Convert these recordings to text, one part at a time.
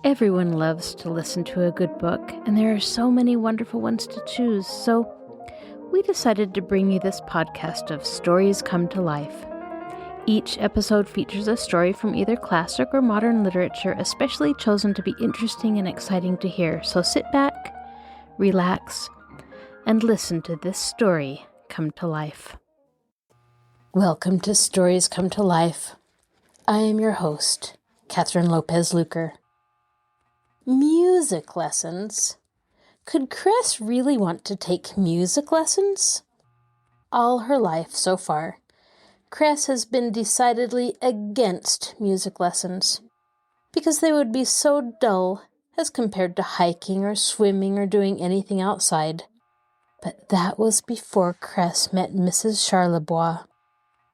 Everyone loves to listen to a good book, and there are so many wonderful ones to choose, so we decided to bring you this podcast of Stories Come to Life. Each episode features a story from either classic or modern literature, especially chosen to be interesting and exciting to hear. So sit back, relax, and listen to this story come to life. Welcome to Stories Come to Life. I am your host, Kathryn Lopez Luker. Music lessons? Could Cress really want to take music lessons? All her life so far, Cress has been decidedly against music lessons because they would be so dull as compared to hiking or swimming or doing anything outside. But that was before Cress met Mrs. Charlesbois.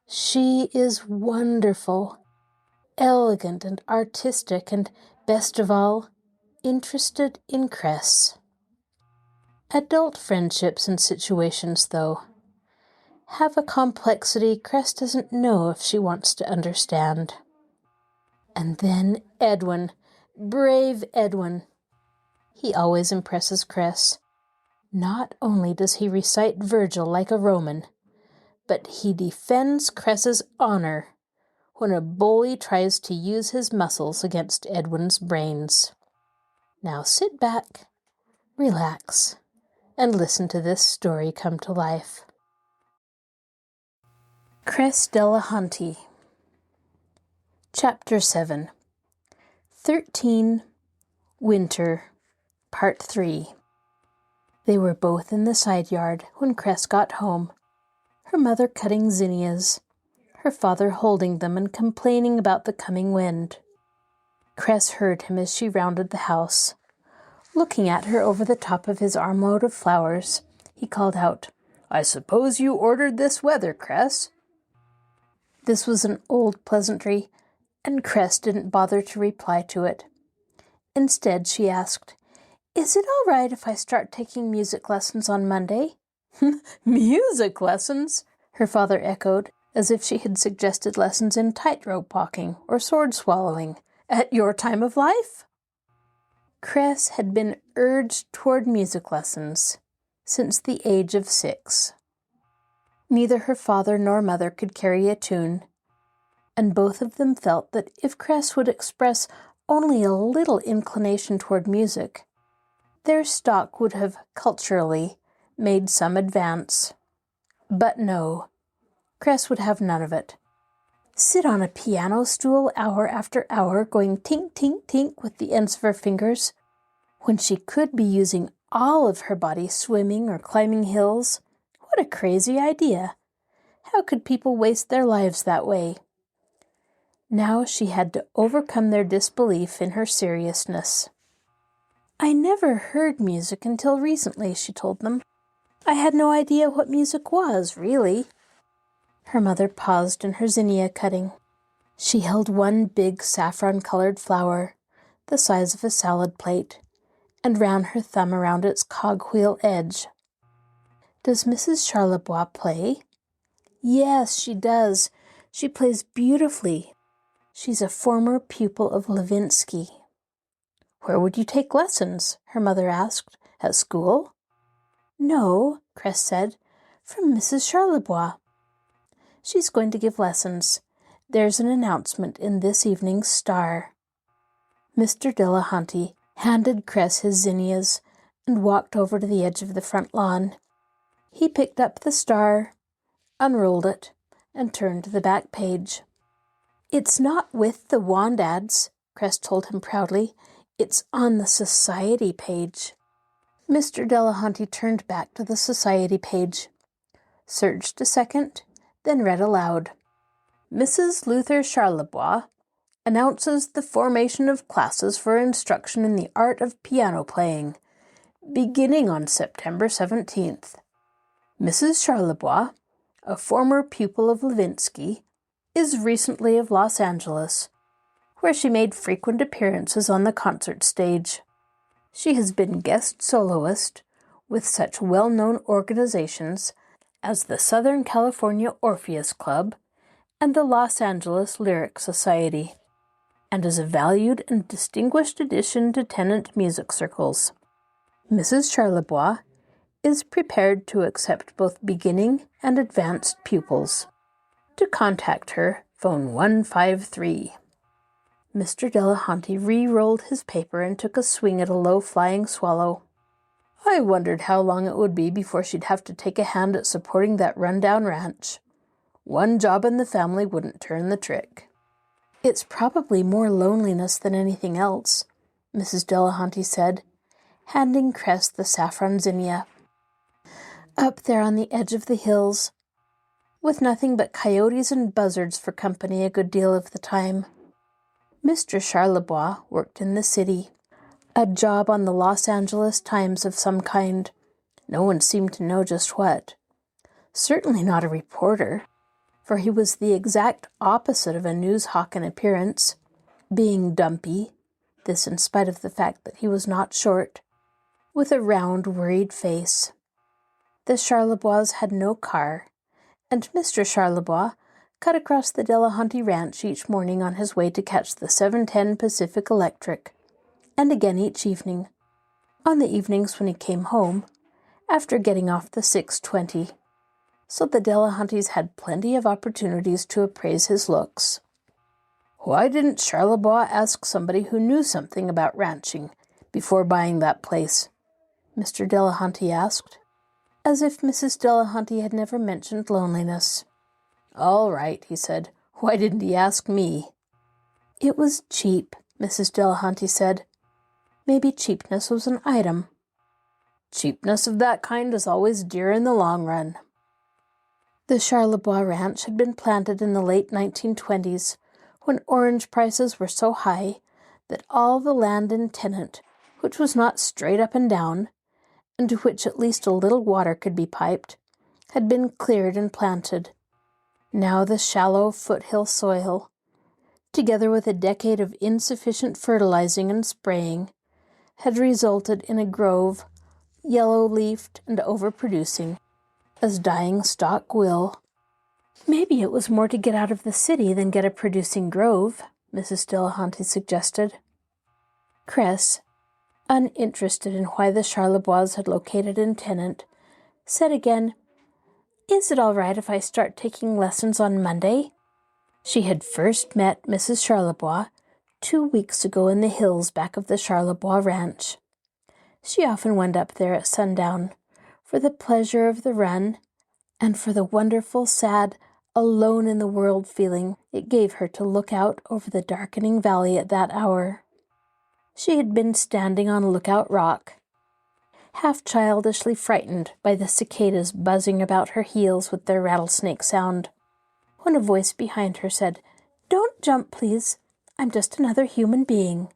She is wonderful, elegant and artistic, and best of all, interested in Cress. Adult friendships and situations, though, have a complexity Cress doesn't know if she wants to understand. And then Edwin, brave Edwin. He always impresses Cress. Not only does he recite Virgil like a Roman, but he defends Cress's honor when a bully tries to use his muscles against Edwin's brains. Now sit back, relax, and listen to this story come to life. Cress Delahanty. Chapter 7. 13. Winter, Part 3. They were both in the side yard when Cress got home, her mother cutting zinnias, her father holding them and complaining about the coming wind. Cress heard him as she rounded the house. Looking at her over the top of his armload of flowers, he called out, "I suppose you ordered this weather, Cress?" This was an old pleasantry, and Cress didn't bother to reply to it. Instead, she asked, "Is it all right if I start taking music lessons on Monday?" "Music lessons?" her father echoed, as if she had suggested lessons in tightrope walking or sword swallowing. "At your time of life?" Cress had been urged toward music lessons since the age of 6. Neither her father nor mother could carry a tune, and both of them felt that if Cress would express only a little inclination toward music, their stock would have culturally made some advance. But no, Cress would have none of it. Sit on a piano stool hour after hour, going tink, tink, tink with the ends of her fingers, when she could be using all of her body swimming or climbing hills. What a crazy idea! How could people waste their lives that way? Now she had to overcome their disbelief in her seriousness. "I never heard music until recently," she told them. "I had no idea what music was, really." Her mother paused in her zinnia cutting. She held one big saffron-colored flower, the size of a salad plate, and ran her thumb around its cogwheel edge. "Does Mrs. Charlesbois play?" "Yes, she does. She plays beautifully. She's a former pupil of Levinsky." "Where would you take lessons?" her mother asked. "At school?" "No," Cress said, "from Mrs. Charlesbois. She's going to give lessons. There's an announcement in this evening's Star." Mr. Delahanty handed Cress his zinnias and walked over to the edge of the front lawn. He picked up the Star, unrolled it, and turned to the back page. "It's not with the wand ads," Cress told him proudly. "It's on the society page." Mr. Delahanty turned back to the society page, searched a second, then read aloud. "Mrs. Luther Charlesbois announces the formation of classes for instruction in the art of piano playing, beginning on September 17th. Mrs. Charlesbois, a former pupil of Levinsky, is recently of Los Angeles, where she made frequent appearances on the concert stage. She has been guest soloist with such well-known organizations as the Southern California Orpheus Club and the Los Angeles Lyric Society. and is a valued and distinguished addition to tenant music circles. Mrs. Charlesbois is prepared to accept both beginning and advanced pupils. To contact her, phone 153. Mr. Delahanty re-rolled his paper and took a swing at a low-flying swallow. I wondered how long it would be before she'd have to take a hand at supporting that run-down ranch. One job in the family wouldn't turn the trick. It's probably more loneliness than anything else, Mrs. Delahanty said, handing Cress the saffron zinnia. Up there on the edge of the hills, with nothing but coyotes and buzzards for company a good deal of the time. Mr. Charlesbois worked in the city, a job on the Los Angeles Times of some kind. No one seemed to know just what. Certainly not a reporter, for he was the exact opposite of a news hawk in appearance, being dumpy, this in spite of the fact that he was not short, with a round, worried face. The Charlesbois had no car, and Mr. Charlesbois cut across the Delahanty ranch each morning on his way to catch the 7:10 Pacific Electric, and again each evening, on the evenings when he came home, after getting off the 6:20. So the Delahantys had plenty of opportunities to appraise his looks. Why didn't Charlesbois ask somebody who knew something about ranching before buying that place? Mr. Delahanty asked, as if Mrs. Delahanty had never mentioned loneliness. All right, he said. Why didn't he ask me? It was cheap, Mrs. Delahanty said. Maybe cheapness was an item. Cheapness of that kind is always dear in the long run. The Charlesbois Ranch had been planted in the late 1920s, when orange prices were so high that all the land in tenant, which was not straight up and down, and to which at least a little water could be piped, had been cleared and planted. Now the shallow foothill soil, together with a decade of insufficient fertilizing and spraying, had resulted in a grove, yellow-leafed and overproducing, as dying stock will. Maybe it was more to get out of the city than get a producing grove, Mrs. Delahanty suggested. Cress, uninterested in why the Charlesbois had located in tenant, said again, Is it all right if I start taking lessons on Monday? She had first met Mrs. Charlesbois 2 weeks ago in the hills back of the Charlesbois Ranch. She often went up there at sundown, for the pleasure of the run, and for the wonderful, sad, alone-in-the-world feeling it gave her to look out over the darkening valley at that hour. She had been standing on Lookout Rock, half childishly frightened by the cicadas buzzing about her heels with their rattlesnake sound, when a voice behind her said, Don't jump, please. I'm just another human being.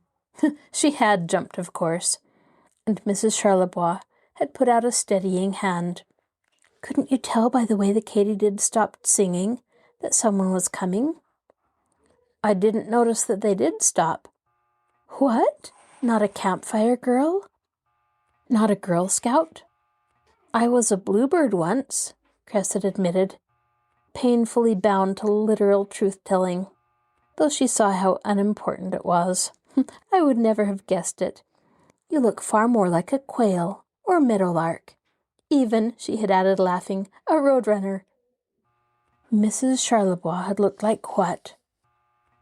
She had jumped, of course, and Mrs. Charlesbois had put out a steadying hand. Couldn't you tell by the way the katydids stopped singing that someone was coming? I didn't notice that they did stop. What? Not a campfire girl? Not a Girl Scout? I was a bluebird once, Cress had admitted, painfully bound to literal truth-telling, though she saw how unimportant it was. I would never have guessed it. You look far more like a quail or meadowlark. Even, she had added, laughing, a roadrunner. Mrs. Charlesbois had looked like what?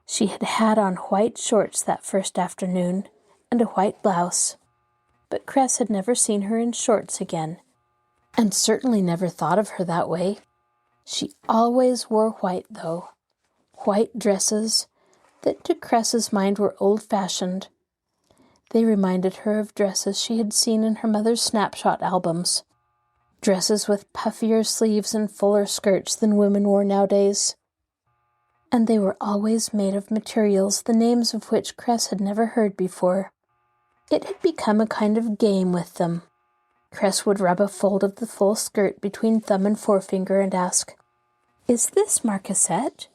She had had on white shorts that first afternoon, and a white blouse. But Cress had never seen her in shorts again, and certainly never thought of her that way. She always wore white, though. White dresses that to Cress's mind were old-fashioned. They reminded her of dresses she had seen in her mother's snapshot albums. Dresses with puffier sleeves and fuller skirts than women wore nowadays. And they were always made of materials the names of which Cress had never heard before. It had become a kind of game with them. Cress would rub a fold of the full skirt between thumb and forefinger and ask, Is this marquisette?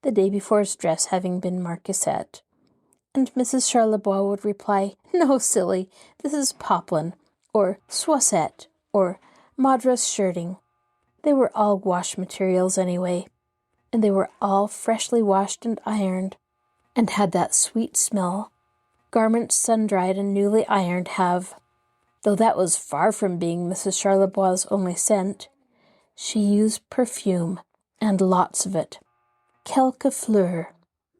The day before's dress having been marquisette. And Mrs. Charlesbois would reply, No, silly, this is poplin, or soisette, or madras shirting. They were all wash materials anyway, and they were all freshly washed and ironed, and had that sweet smell garments sun-dried and newly ironed have. Though that was far from being Mrs. Charlesbois' only scent, she used perfume, and lots of it, quelque fleur,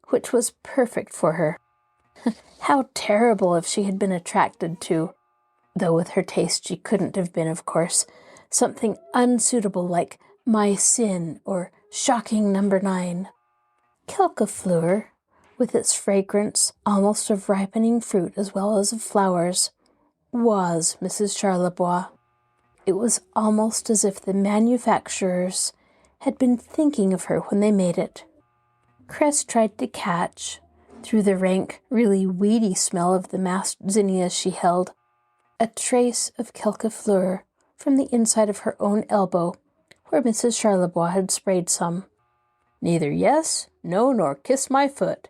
which was perfect for her. How terrible if she had been attracted to, though with her taste she couldn't have been, of course, something unsuitable like My Sin or Shocking Number 9. Quelque fleur, with its fragrance almost of ripening fruit as well as of flowers, was Mrs. Charlesbois. It was almost as if the manufacturers had been thinking of her when they made it. Cress tried to catch, through the rank, really weedy smell of the masked zinnias she held, a trace of quelque fleur from the inside of her own elbow, where Mrs. Charlesbois had sprayed some. "Neither yes, no, nor kiss my foot,"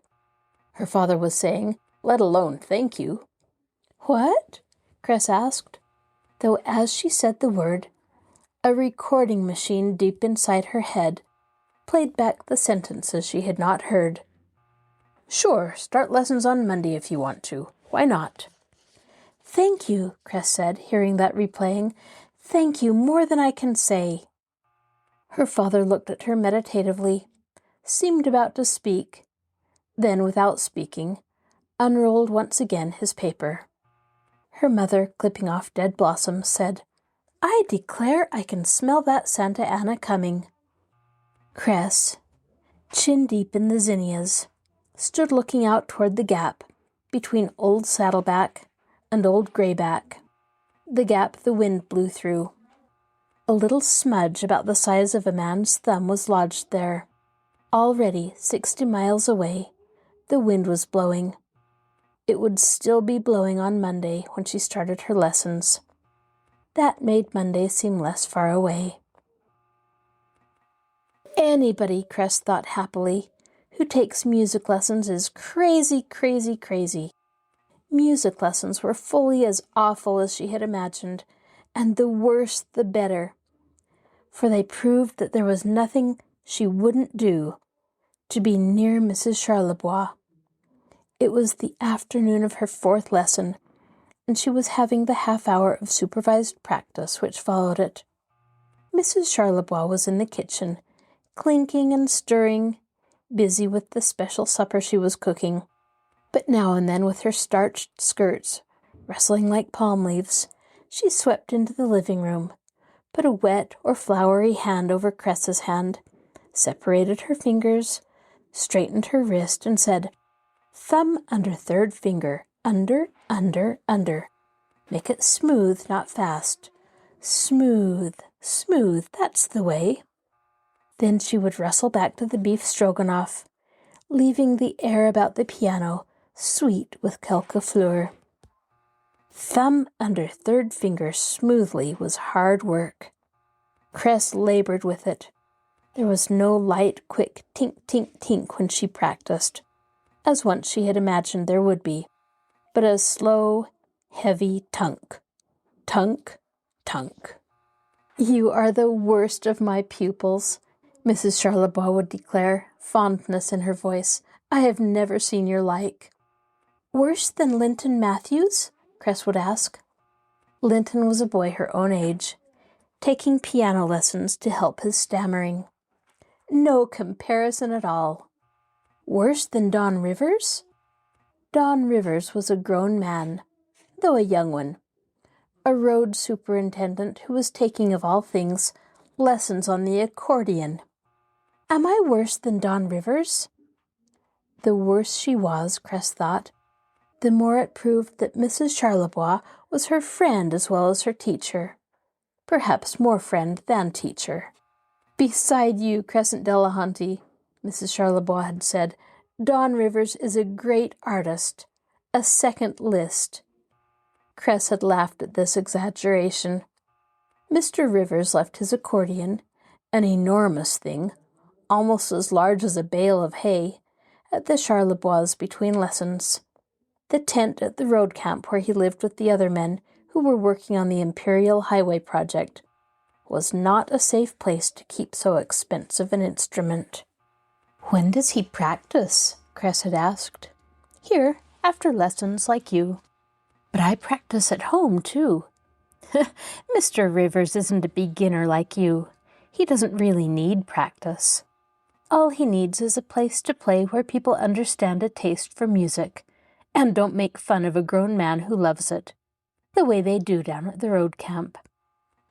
her father was saying, "let alone thank you." "What?" Cress asked, though as she said the word, a recording machine deep inside her head played back the sentences she had not heard. "Sure, start lessons on Monday if you want to. Why not?" "Thank you," Cress said, hearing that replaying. "Thank you more than I can say." Her father looked at her meditatively, seemed about to speak, then, without speaking, unrolled once again his paper. Her mother, clipping off dead blossoms, said, "I declare I can smell that Santa Ana coming." Cress, chin deep in the zinnias, stood looking out toward the gap between old Saddleback and old Grayback. The gap the wind blew through. A little smudge about the size of a man's thumb was lodged there. Already 60 miles away, the wind was blowing. It would still be blowing on Monday when she started her lessons. That made Monday seem less far away. Anybody, Cress thought happily, who takes music lessons is crazy, crazy, crazy. Music lessons were fully as awful as she had imagined, and the worse the better, for they proved that there was nothing she wouldn't do to be near Mrs. Charlesbois. It was the afternoon of her 4th lesson, and she was having the half-hour of supervised practice which followed it. Mrs. Charlesbois was in the kitchen, clinking and stirring, busy with the special supper she was cooking. But now and then, with her starched skirts rustling like palm leaves, she swept into the living room, put a wet or floury hand over Cress's hand, separated her fingers, straightened her wrist, and said, "Thumb under 3rd finger, under, under, under. Make it smooth, not fast. Smooth, smooth, that's the way." Then she would rustle back to the beef stroganoff, leaving the air about the piano sweet with quelque fleur. Thumb under 3rd finger smoothly was hard work. Cress labored with it. There was no light, quick tink, tink, tink when she practiced, as once she had imagined there would be, but a slow, heavy tunk, tunk, tunk. "You are the worst of my pupils," Mrs. Charlesbois would declare, fondness in her voice. "I have never seen your like." "Worse than Linton Matthews?" Cress would ask. Linton was a boy her own age, taking piano lessons to help his stammering. "No comparison at all." "Worse than Don Rivers?" Don Rivers was a grown man, though a young one, a road superintendent who was taking, of all things, lessons on the accordion. "Am I worse than Don Rivers?" The worse she was, Cress thought, the more it proved that Mrs. Charlesbois was her friend as well as her teacher. Perhaps more friend than teacher. "Beside you, Crescent Delahanty," Mrs. Charlesbois had said, "Don Rivers is a great artist, a second Liszt." Cress had laughed at this exaggeration. Mr. Rivers left his accordion, an enormous thing, almost as large as a bale of hay, at the Charlesbois between lessons. The tent at the road camp where he lived with the other men who were working on the Imperial Highway project was not a safe place to keep so expensive an instrument. "When does he practice?" Cress had asked. "Here, after lessons like you." "But I practice at home, too." "Mr. Rivers isn't a beginner like you. He doesn't really need practice. All he needs is a place to play where people understand a taste for music and don't make fun of a grown man who loves it, the way they do down at the road camp."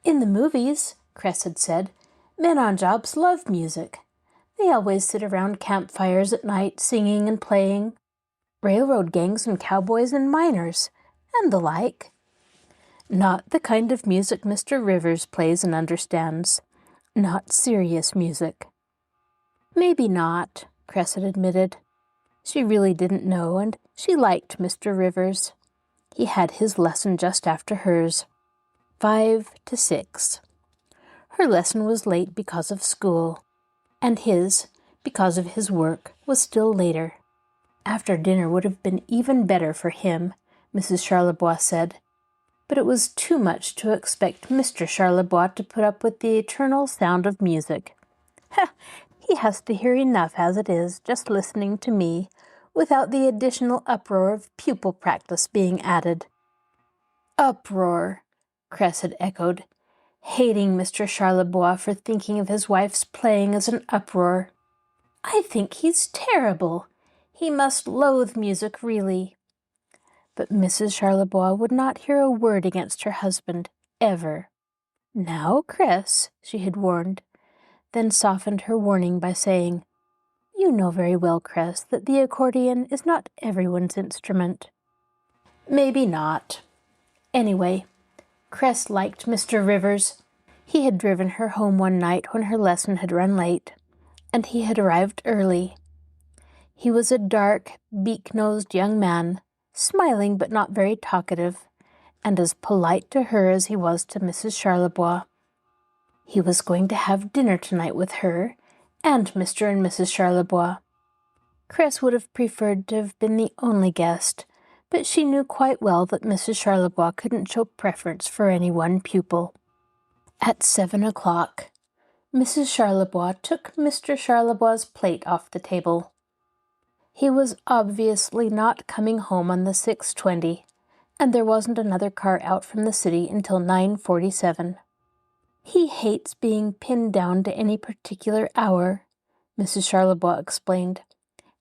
"In the movies," Cress had said, "men on jobs love music. They always sit around campfires at night singing and playing. Railroad gangs and cowboys and miners, and the like." "Not the kind of music Mr. Rivers plays and understands. Not serious music." "Maybe not," Cress had admitted. She really didn't know, and she liked Mr. Rivers. He had his lesson just after hers, 5 to 6. Her lesson was late because of school, and his, because of his work, was still later. After dinner would have been even better for him, Mrs. Charlesbois said, but it was too much to expect Mr. Charlesbois to put up with the eternal sound of music. He has to hear enough as it is, just listening to me, without the additional uproar of pupil practice being added. "Uproar," Cress had echoed, hating Mr. Charlesbois for thinking of his wife's playing as an uproar. "I think he's terrible. He must loathe music, really." But Mrs. Charlesbois would not hear a word against her husband, ever. "Now, Cress," she had warned, then softened her warning by saying, "You know very well, Cress, that the accordion is not everyone's instrument." Maybe not. Anyway, Cress liked Mr. Rivers. He had driven her home one night when her lesson had run late, and he had arrived early. He was a dark, beak-nosed young man, smiling but not very talkative, and as polite to her as he was to Mrs. Charlesbois. He was going to have dinner tonight with her and Mr. and Mrs. Charlesbois. Cress would have preferred to have been the only guest, but she knew quite well that Mrs. Charlesbois couldn't show preference for any one pupil. At 7 o'clock, Mrs. Charlesbois took Mr. Charlesbois' plate off the table. He was obviously not coming home on the 6:20, and there wasn't another car out from the city until 9:47. "He hates being pinned down to any particular hour," Mrs. Charlesbois explained,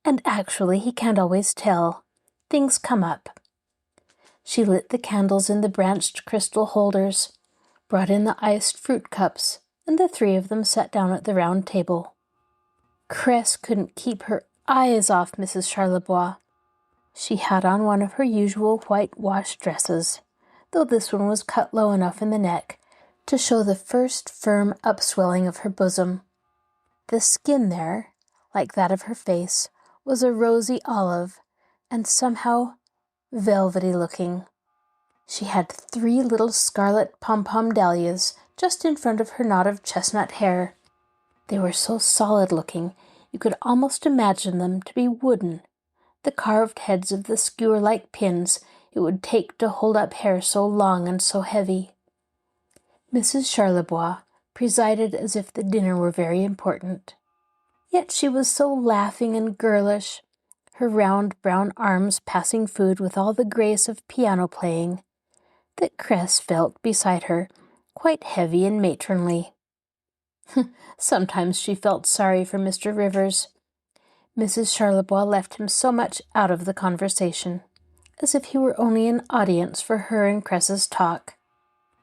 "and actually he can't always tell. Things come up." She lit the candles in the branched crystal holders, brought in the iced fruit cups, and the three of them sat down at the round table. Cress couldn't keep her eyes off Mrs. Charlesbois. She had on one of her usual white wash dresses, though this one was cut low enough in the neck to show the first firm upswelling of her bosom. The skin there, like that of her face, was a rosy olive, and somehow velvety-looking. She had 3 little scarlet pom-pom dahlias just in front of her knot of chestnut hair. They were so solid-looking you could almost imagine them to be wooden, the carved heads of the skewer-like pins it would take to hold up hair so long and so heavy. Mrs. Charlesbois presided as if the dinner were very important. Yet she was so laughing and girlish, her round brown arms passing food with all the grace of piano playing, that Cress felt beside her quite heavy and matronly. Sometimes she felt sorry for Mr. Rivers. Mrs. Charlesbois left him so much out of the conversation, as if he were only an audience for her and Cress's talk.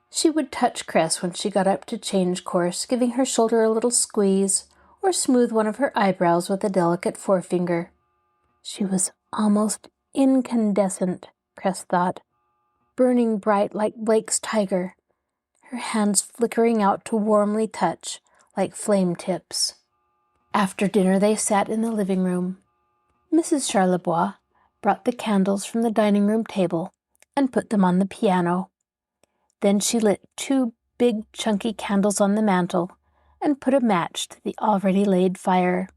She would touch Cress when she got up to change course, giving her shoulder a little squeeze, or smooth one of her eyebrows with a delicate forefinger. She was almost incandescent, Cress thought, burning bright like Blake's tiger, her hands flickering out to warmly touch like flame tips. After dinner they sat in the living room. Mrs. Charlesbois brought the candles from the dining room table and put them on the piano. Then she lit 2 big chunky candles on the mantel and put a match to the already laid fire.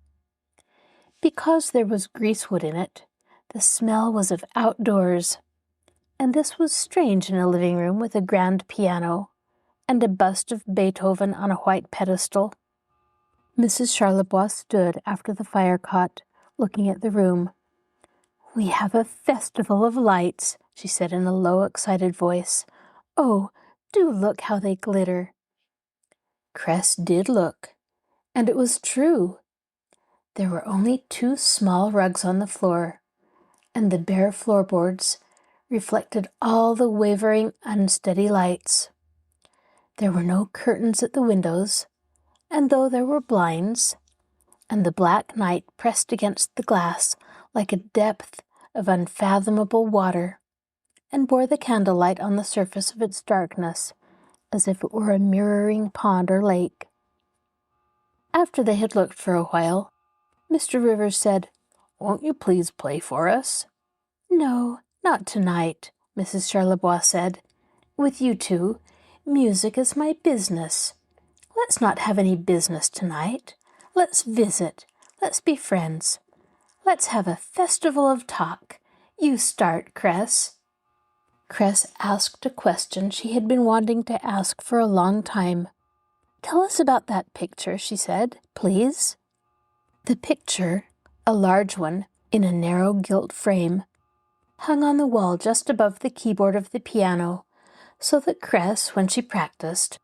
Because there was greasewood in it, the smell was of outdoors, and this was strange in a living room with a grand piano and a bust of Beethoven on a white pedestal. Mrs. Charlesbois stood after the fire caught, looking at the room, "We have a festival of lights," she said in a low, excited voice. "Oh, do look how they glitter." Cress did look, and it was true. There were only 2 small rugs on the floor, and the bare floorboards reflected all the wavering, unsteady lights. There were no curtains at the windows, and though there were blinds, and the black night pressed against the glass like a depth of unfathomable water, and bore the candlelight on the surface of its darkness, as if it were a mirroring pond or lake. After they had looked for a while, Mr. Rivers said, "Won't you please play for us?" "No, not tonight," Mrs. Charlesbois said. "With you two, music is my business. Let's not have any business tonight. Let's visit. Let's be friends. Let's have a festival of talk. You start, Cress." Cress asked a question she had been wanting to ask for a long time. "Tell us about that picture," she said, "please." The picture, a large one in a narrow gilt frame, hung on the wall just above the keyboard of the piano, so that Cress, when she practiced,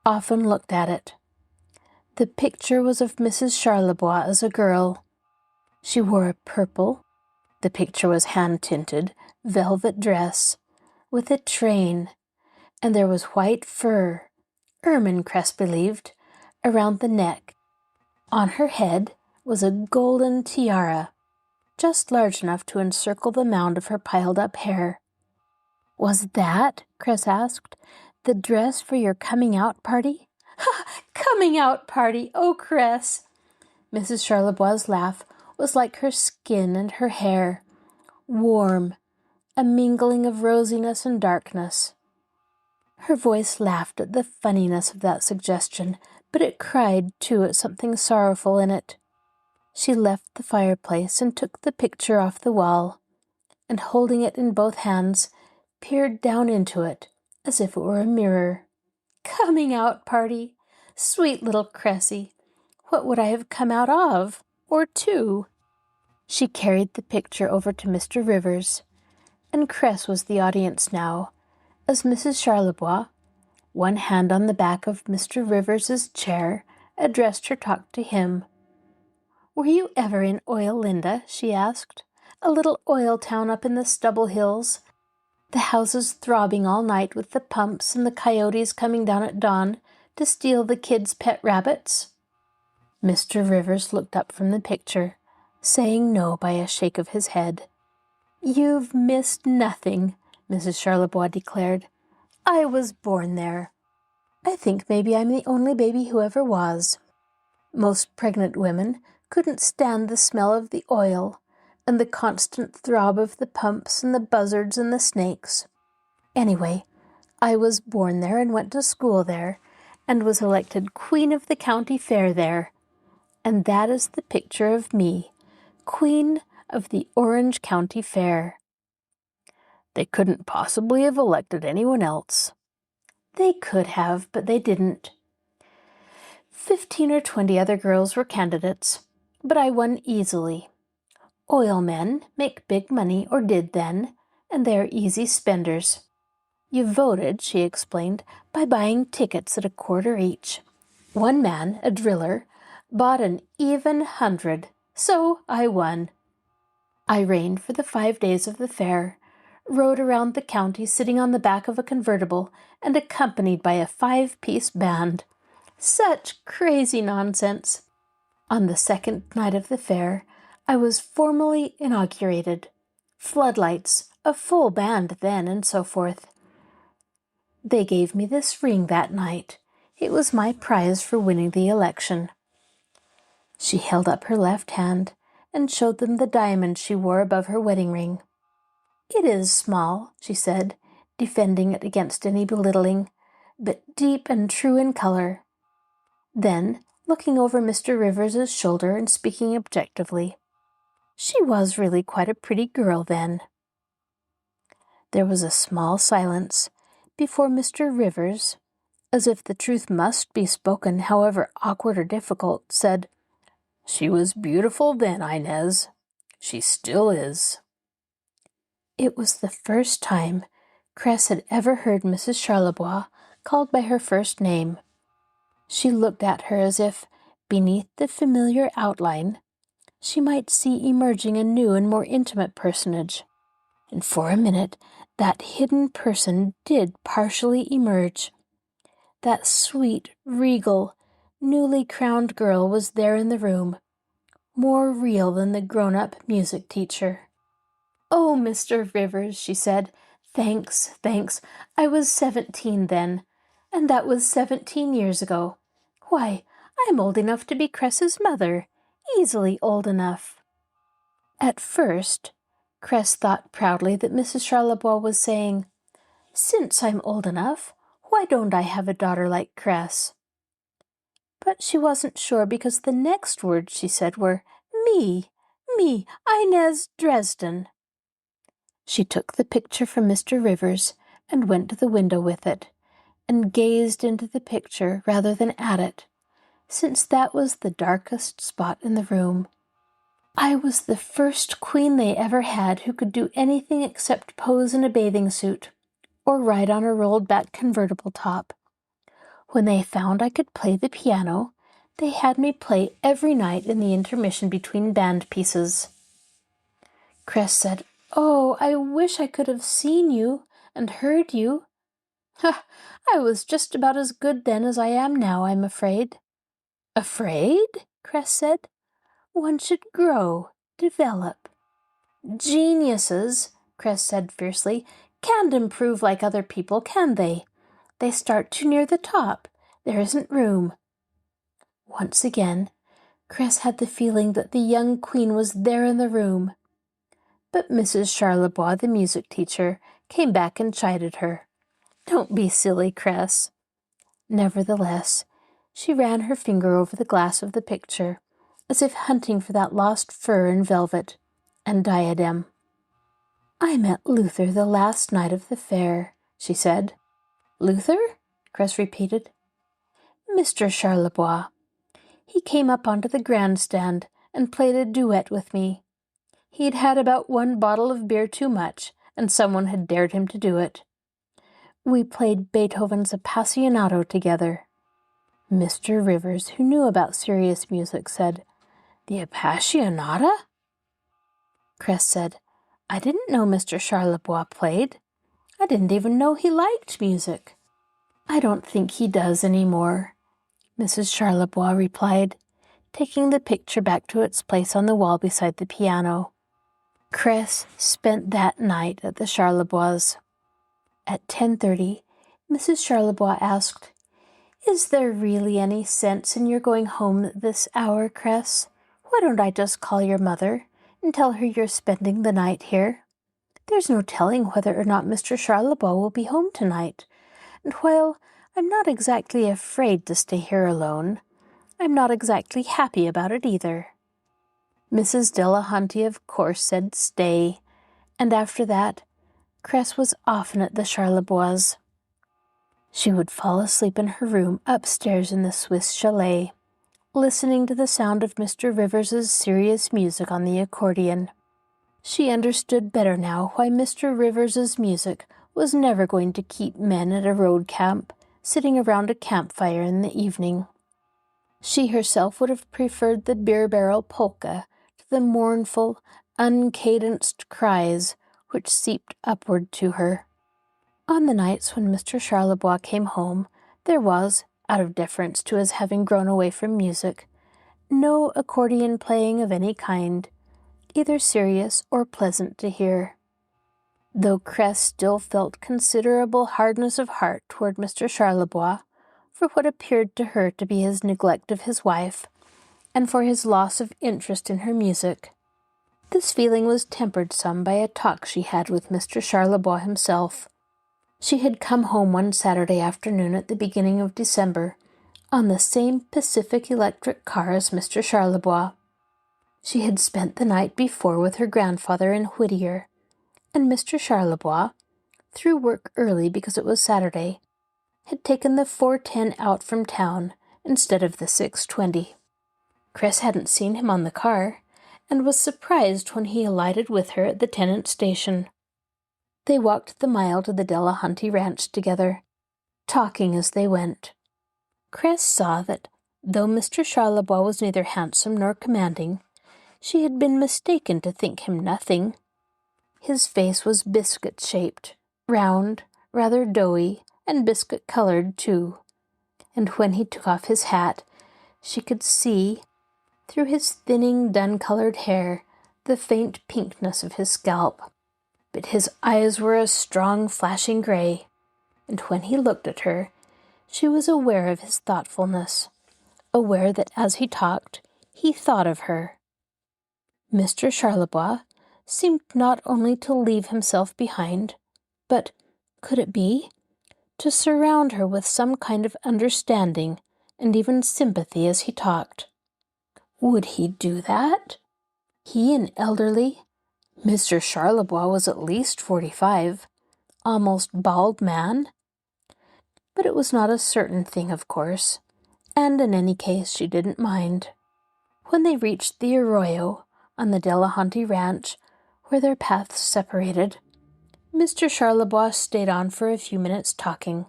often looked at it. The picture was of Mrs. Charlesbois as a girl. She wore a purple, the picture was hand-tinted, velvet dress, with a train, and there was white fur, ermine, Cress believed, around the neck. On her head was a golden tiara, just large enough to encircle the mound of her piled-up hair. "Was that," Cress asked, "the dress for your coming-out party?" "Ha! Coming-out party! Oh, Cress!" Mrs. Charlesbois' laugh was like her skin and her hair, warm, a mingling of rosiness and darkness. Her voice laughed at the funniness of that suggestion, but it cried, too, at something sorrowful in it. She left the fireplace and took the picture off the wall, and holding it in both hands, peered down into it, as if it were a mirror. Coming-out party! Sweet little Cressy! What would I have come out of, or to? She carried the picture over to Mr. Rivers, and Cress was the audience now, as Mrs. Charlesbois, one hand on the back of Mr. Rivers's chair, addressed her talk to him. "Were you ever in Oil-Linda?" she asked. "A little oil town up in the stubble hills, the houses throbbing all night with the pumps and the coyotes coming down at dawn to steal the kids' pet rabbits?" Mr. Rivers looked up from the picture, saying no by a shake of his head. "You've missed nothing," Mrs. Charlesbois declared. "I was born there. I think maybe I'm the only baby who ever was. Most pregnant women couldn't stand the smell of the oil and the constant throb of the pumps and the buzzards and the snakes. Anyway, I was born there and went to school there and was elected Queen of the County Fair there. And that is the picture of me, Queen of the Orange County Fair." "They couldn't possibly have elected anyone else." "They could have, but they didn't. 15 or 20 other girls were candidates, but I won easily. Oil men make big money, or did then, and they are easy spenders. You voted," she explained, "by buying tickets at $0.25 each. One man, a driller, bought an even 100, so I won. I reigned for the 5 days of the fair, rode around the county sitting on the back of a convertible and accompanied by a 5-piece band. Such crazy nonsense. On the second night of the fair, I was formally inaugurated. Floodlights, a full band then, and so forth. They gave me this ring that night. It was my prize for winning the election." She held up her left hand and showed them the diamond she wore above her wedding ring. "It is small," she said, defending it against any belittling, "but deep and true in color." Then, looking over Mr. Rivers's shoulder and speaking objectively, "She was really quite a pretty girl then." There was a small silence before Mr. Rivers, as if the truth must be spoken, however awkward or difficult, said, "She was beautiful then, Inez. She still is." It was the first time Cress had ever heard Mrs. Charlesbois called by her first name. She looked at her as if, beneath the familiar outline, she might see emerging a new and more intimate personage. And for a minute, that hidden person did partially emerge. That sweet, regal, newly crowned girl was there in the room, more real than the grown-up music teacher. "Oh, Mr. Rivers," she said, "thanks. I was 17 then, and that was 17 years ago. Why, I'm old enough to be Cress's mother, easily old enough." At first, Cress thought proudly that Mrs. Charlesbois was saying, "Since I'm old enough, why don't I have a daughter like Cress?" But she wasn't sure because the next words she said were, Me, Inez Dresden." She took the picture from Mr. Rivers and went to the window with it, and gazed into the picture rather than at it, since that was the darkest spot in the room. "I was the first queen they ever had who could do anything except pose in a bathing suit, or ride on a rolled-back convertible top. When they found I could play the piano, they had me play every night in the intermission between band pieces." Cress said, "Oh, I wish I could have seen you and heard you." "Ha! I was just about as good then as I am now, I'm afraid." "Afraid?" Cress said. "One should grow, develop." "Geniuses," Cress said fiercely, "can't improve like other people, can they? They start too near the top. There isn't room." Once again, Cress had the feeling that the young queen was there in the room. But Mrs. Charlesbois, the music teacher, came back and chided her. "Don't be silly, Cress." Nevertheless, she ran her finger over the glass of the picture, as if hunting for that lost fur and velvet and diadem. "I met Luther the last night of the fair," she said. "Luther?" Cress repeated. "Mr. Charlesbois. He came up onto the grandstand and played a duet with me. He'd had about 1 bottle of beer too much, and someone had dared him to do it. We played Beethoven's Appassionato together." Mr. Rivers, who knew about serious music, said, "The Appassionata?" Cress said, "I didn't know Mr. Charlesbois played. I didn't even know he liked music." "I don't think he does any more," Mrs. Charlesbois replied, taking the picture back to its place on the wall beside the piano. Cress spent that night at the Charlesbois. At 10:30, Mrs. Charlesbois asked, "Is there really any sense in your going home at this hour, Cress? Why don't I just call your mother and tell her you're spending the night here? There's no telling whether or not Mr. Charlesbois will be home tonight, and while I'm not exactly afraid to stay here alone, I'm not exactly happy about it either." Mrs. Delahanty, of course, said stay, and after that, Cress was often at the Charlesbois. She would fall asleep in her room upstairs in the Swiss chalet, listening to the sound of Mr. Rivers's serious music on the accordion. She understood better now why Mr. Rivers's music was never going to keep men at a road camp, sitting around a campfire in the evening. She herself would have preferred the beer-barrel polka to the mournful, uncadenced cries which seeped upward to her. On the nights when Mr. Charlesbois came home, there was, out of deference to his having grown away from music, no accordion playing of any kind, either serious or pleasant to hear. Though Cress still felt considerable hardness of heart toward Mr. Charlesbois, for what appeared to her to be his neglect of his wife, and for his loss of interest in her music, this feeling was tempered some by a talk she had with Mr. Charlesbois himself. She had come home one Saturday afternoon at the beginning of December, on the same Pacific Electric car as Mr. Charlesbois. She had spent the night before with her grandfather in Whittier, and Mr. Charlesbois, through work early because it was Saturday, had taken the 4:10 out from town instead of the 6:20. Cress hadn't seen him on the car, and was surprised when he alighted with her at the Tennant station. They walked the mile to the Delahanty ranch together, talking as they went. Cress saw that, though Mr. Charlesbois was neither handsome nor commanding, she had been mistaken to think him nothing. His face was biscuit-shaped, round, rather doughy, and biscuit-colored, too, and when he took off his hat, she could see, through his thinning, dun-colored hair, the faint pinkness of his scalp. But his eyes were a strong, flashing gray, and when he looked at her, she was aware of his thoughtfulness, aware that as he talked, he thought of her. Mr. Charlesbois seemed not only to leave himself behind, but, could it be, to surround her with some kind of understanding and even sympathy as he talked. Would he do that? He, an elderly, Mr. Charlesbois was at least 45, almost bald man? But it was not a certain thing, of course, and in any case she didn't mind. When they reached the arroyo on the Delahanty ranch, where their paths separated, Mr. Charlesbois stayed on for a few minutes talking.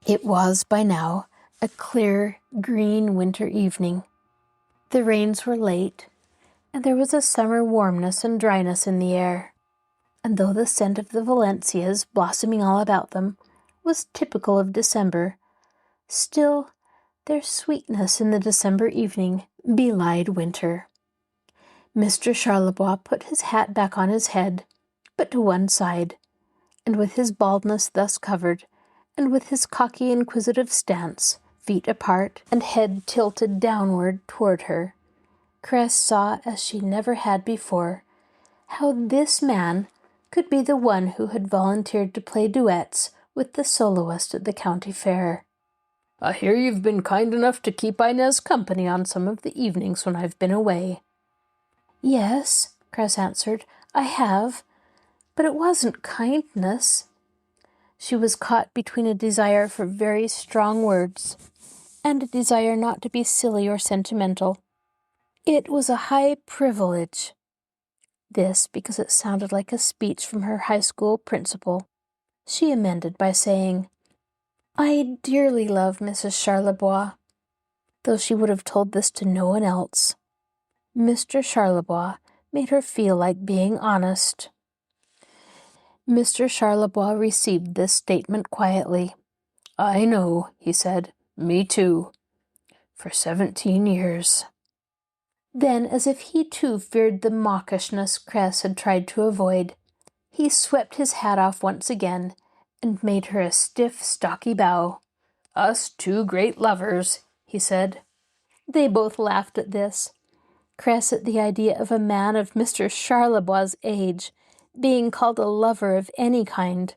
It was, by now, a clear, green winter evening. The rains were late, and there was a summer warmness and dryness in the air. And though the scent of the Valencias, blossoming all about them, was typical of December, still their sweetness in the December evening belied winter. Mr. Charlesbois put his hat back on his head, but to one side, and with his baldness thus covered, and with his cocky, inquisitive stance, feet apart and head tilted downward toward her, Cress saw, as she never had before, how this man could be the one who had volunteered to play duets with the soloist at the county fair. "I hear you've been kind enough to keep Inez company on some of the evenings when I've been away." "Yes," Cress answered, "I have, but it wasn't kindness." She was caught between a desire for very strong words and a desire not to be silly or sentimental. It was a high privilege. This because it sounded like a speech from her high school principal. She amended by saying, "I dearly love Mrs. Charlesbois," though she would have told this to no one else. Mr. Charlesbois made her feel like being honest. Mr. Charlesbois received this statement quietly. "I know," he said. "Me too. For 17 years. Then, as if he too feared the mawkishness Cress had tried to avoid, he swept his hat off once again and made her a stiff, stocky bow. "Us two great lovers," he said. They both laughed at this. Cress at the idea of a man of Mr. Charlesbois' age being called a lover of any kind,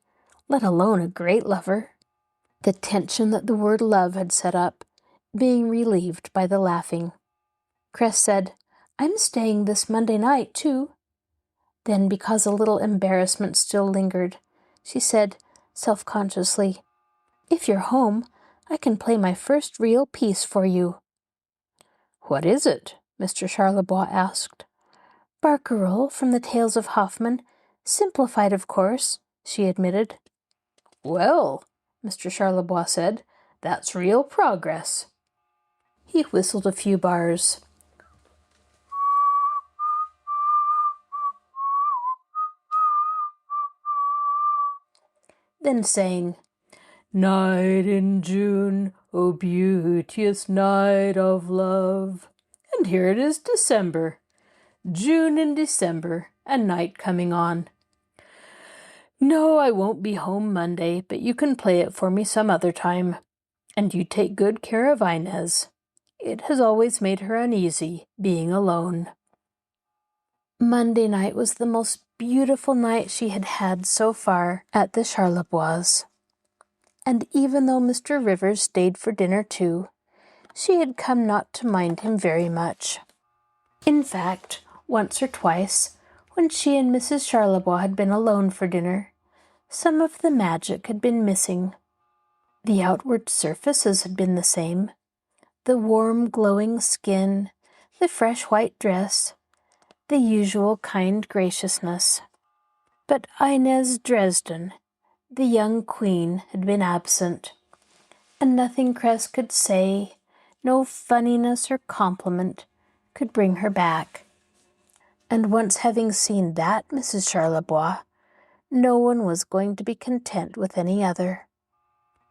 let alone a great lover. The tension that the word love had set up being relieved by the laughing. Cress said, "I'm staying this Monday night, too." Then, because a little embarrassment still lingered, she said, self-consciously, "If you're home, I can play my first real piece for you." "What is it?" Mr. Charlesbois asked. "Barcarolle from the Tales of Hoffmann, simplified, of course," she admitted. "Well," Mr. Charlesbois said, "that's real progress." He whistled a few bars. Then sang, "Night in June, oh beauteous night of love." And here it is December. June and December, and night coming on. "No, I won't be home Monday, but you can play it for me some other time. And you take good care of Inez. It has always made her uneasy, being alone." Monday night was the most beautiful night she had had so far at the Charlesbois. And even though Mr. Rivers stayed for dinner too, she had come not to mind him very much. In fact, once or twice, when she and Mrs. Charlesbois had been alone for dinner, some of the magic had been missing. The outward surfaces had been the same, the warm, glowing skin, the fresh white dress, the usual kind graciousness. But Inez Dresden, the young queen, had been absent, and nothing Cress could say, no funniness or compliment, could bring her back. And once having seen that Mrs. Charlesbois, no one was going to be content with any other.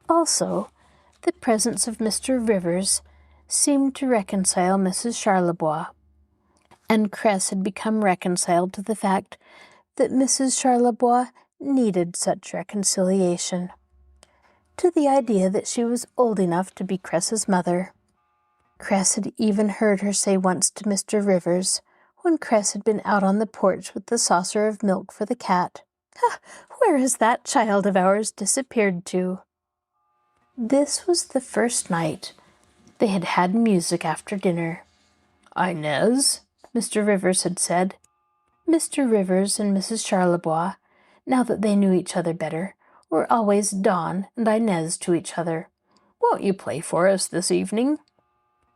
Also, the presence of Mr. Rivers seemed to reconcile Mrs. Charlesbois, and Cress had become reconciled to the fact that Mrs. Charlesbois needed such reconciliation, to the idea that she was old enough to be Cress's mother. Cress had even heard her say once to Mr. Rivers, when Cress had been out on the porch with the saucer of milk for the cat, "Where has that child of ours disappeared to?" This was the first night they had had music after dinner. "Inez," Mr. Rivers had said. Mr. Rivers and Mrs. Charlesbois, now that they knew each other better, were always Don and Inez to each other. "Won't you play for us this evening?"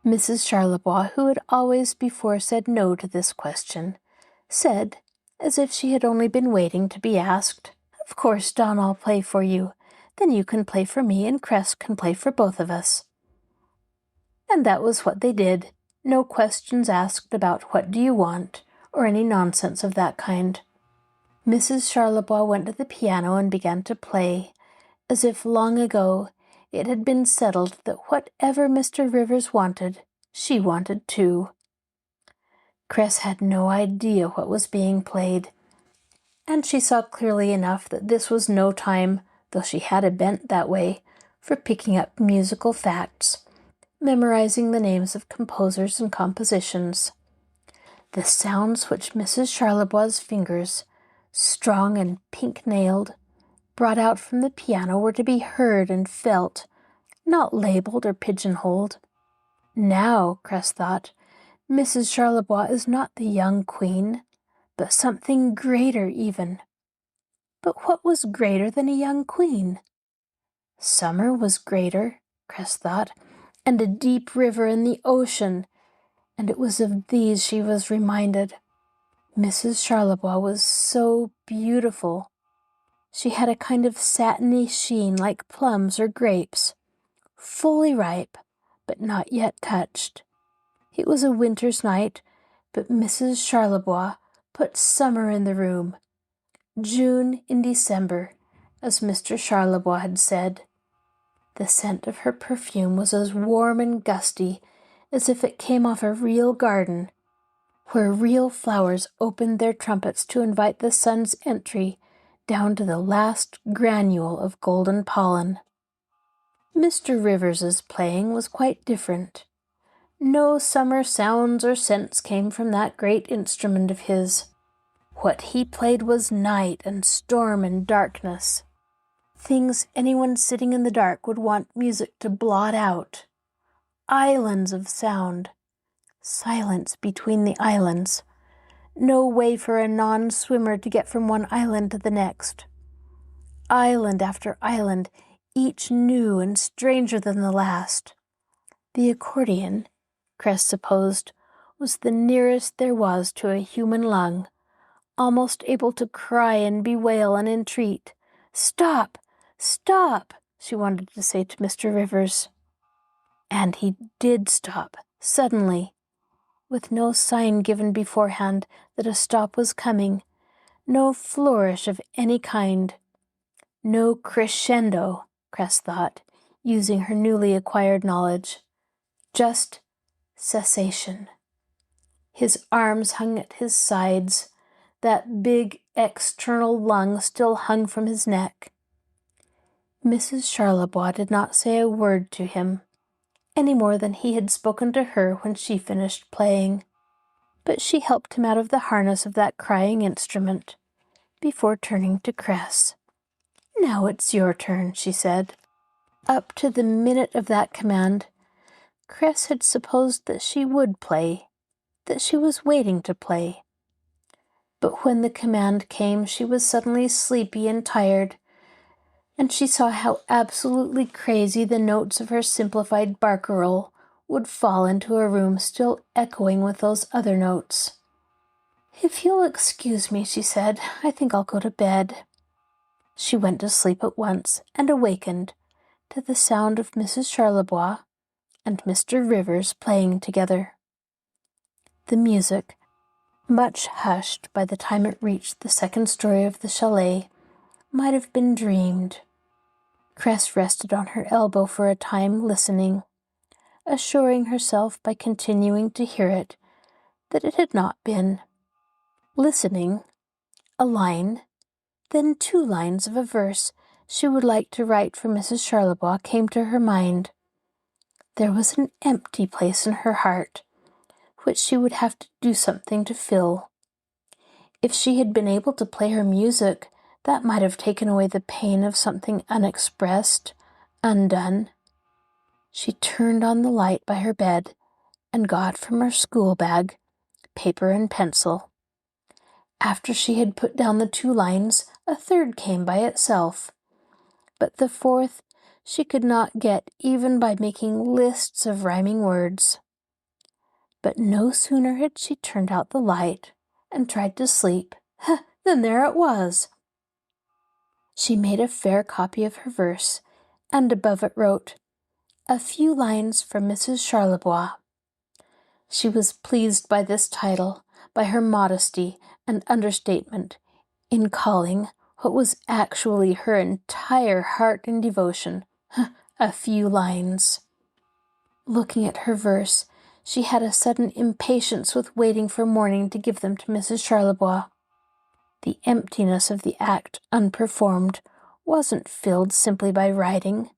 Mrs. Charlesbois, who had always before said no to this question, said, as if she had only been waiting to be asked, "Of course, Don, I'll play for you. Then you can play for me, and Cress can play for both of us." And that was what they did. No questions asked about "what do you want?" or any nonsense of that kind. Mrs. Charlesbois went to the piano and began to play, as if long ago it had been settled that whatever Mr. Rivers wanted, she wanted too. Cress had no idea what was being played, and she saw clearly enough that this was no time, though she had a bent that way, for picking up musical facts, memorizing the names of composers and compositions. The sounds which Mrs. Charlesbois' fingers, strong and pink-nailed, brought out from the piano were to be heard and felt, not labeled or pigeonholed. Now, Cress thought, Mrs. Charlesbois is not the young queen, but something greater even. But what was greater than a young queen? Summer was greater, Cress thought, and a deep river in the ocean, and it was of these she was reminded. Mrs. Charlesbois was so beautiful. She had a kind of satiny sheen like plums or grapes, fully ripe, but not yet touched. It was a winter's night, but Mrs. Charlesbois put summer in the room. June in December, as Mr. Charlesbois had said. The scent of her perfume was as warm and gusty as if it came off a real garden, where real flowers opened their trumpets to invite the sun's entry down to the last granule of golden pollen. Mr. Rivers's playing was quite different. No summer sounds or scents came from that great instrument of his. What he played was night and storm and darkness, things anyone sitting in the dark would want music to blot out, islands of sound, silence between the islands, no way for a non-swimmer to get from one island to the next. Island after island, each new and stranger than the last. The accordion, Cress supposed, was the nearest there was to a human lung, almost able to cry and bewail and entreat. "Stop! Stop!" she wanted to say to Mr. Rivers. And he did stop, suddenly, with no sign given beforehand that a stop was coming, no flourish of any kind, no crescendo, Cress thought, using her newly acquired knowledge, just cessation. His arms hung at his sides, that big external lung still hung from his neck. Mrs. Charlesbois did not say a word to him, any more than he had spoken to her when she finished playing, but she helped him out of the harness of that crying instrument, before turning to Cress. "Now it's your turn," she said. Up to the minute of that command, Cress had supposed that she would play, that she was waiting to play. But when the command came, she was suddenly sleepy and tired, and she saw how absolutely crazy the notes of her simplified barcarolle would fall into a room still echoing with those other notes. "If you'll excuse me," she said, "I think I'll go to bed." She went to sleep at once and awakened to the sound of Mrs. Charlesbois and Mr. Rivers playing together. The music, much hushed by the time it reached the second story of the chalet, might have been dreamed. Cress rested on her elbow for a time, listening, assuring herself by continuing to hear it that it had not been. Listening, a line, then 2 lines of a verse she would like to write for Mrs. Charlesbois came to her mind. There was an empty place in her heart, which she would have to do something to fill. If she had been able to play her music, that might have taken away the pain of something unexpressed, undone. She turned on the light by her bed and got from her school bag paper and pencil. After she had put down the 2 lines, a third came by itself. But the fourth she could not get even by making lists of rhyming words. But no sooner had she turned out the light and tried to sleep, than there it was. She made a fair copy of her verse, and above it wrote, "A few lines from Mrs. Charlesbois." She was pleased by this title, by her modesty and understatement in calling what was actually her entire heart and devotion a few lines. Looking at her verse, she had a sudden impatience with waiting for morning to give them to Mrs. Charlesbois. The emptiness of the act unperformed wasn't filled simply by writing,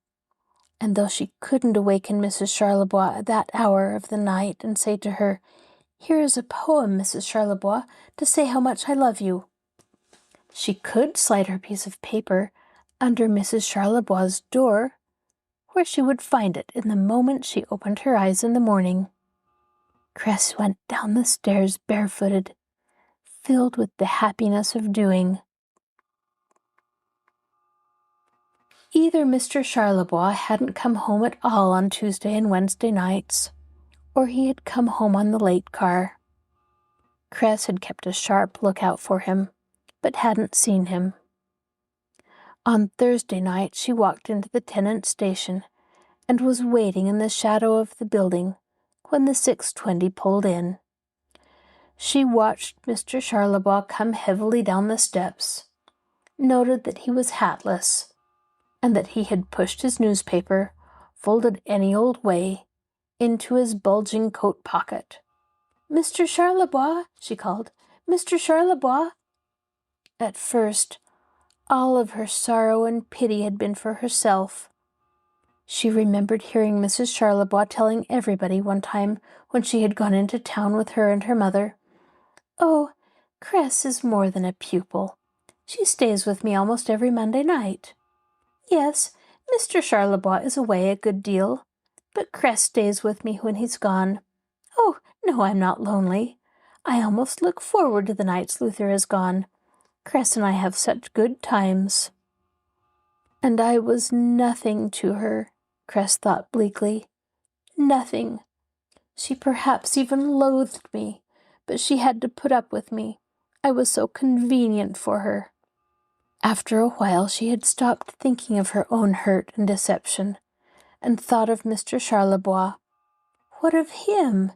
and though she couldn't awaken Mrs. Charlesbois at that hour of the night and say to her, "Here is a poem, Mrs. Charlesbois, to say how much I love you," she could slide her piece of paper under Mrs. Charlesbois' door, where she would find it in the moment she opened her eyes in the morning. Cress went down the stairs barefooted, filled with the happiness of doing. Either Mr. Charlesbois hadn't come home at all on Tuesday and Wednesday nights, or he had come home on the late car. Cress had kept a sharp lookout for him, but hadn't seen him. On Thursday night she walked into the tenant station and was waiting in the shadow of the building when the 6:20 pulled in. She watched Mr. Charlesbois come heavily down the steps, noted that he was hatless, and that he had pushed his newspaper, folded any old way, into his bulging coat pocket. "Mr. Charlesbois," she called, "Mr. Charlesbois." At first, all of her sorrow and pity had been for herself. She remembered hearing Mrs. Charlesbois telling everybody one time when she had gone into town with her and her mother, "Oh, Cress is more than a pupil. She stays with me almost every Monday night. Yes, Mr. Charlesbois is away a good deal, but Cress stays with me when he's gone. Oh, no, I'm not lonely. I almost look forward to the nights Luther is gone. Cress and I have such good times." And I was nothing to her, Cress thought bleakly. Nothing. She perhaps even loathed me, but she had to put up with me. I was so convenient for her. After a while she had stopped thinking of her own hurt and deception, and thought of Mr. Charlesbois. What of him?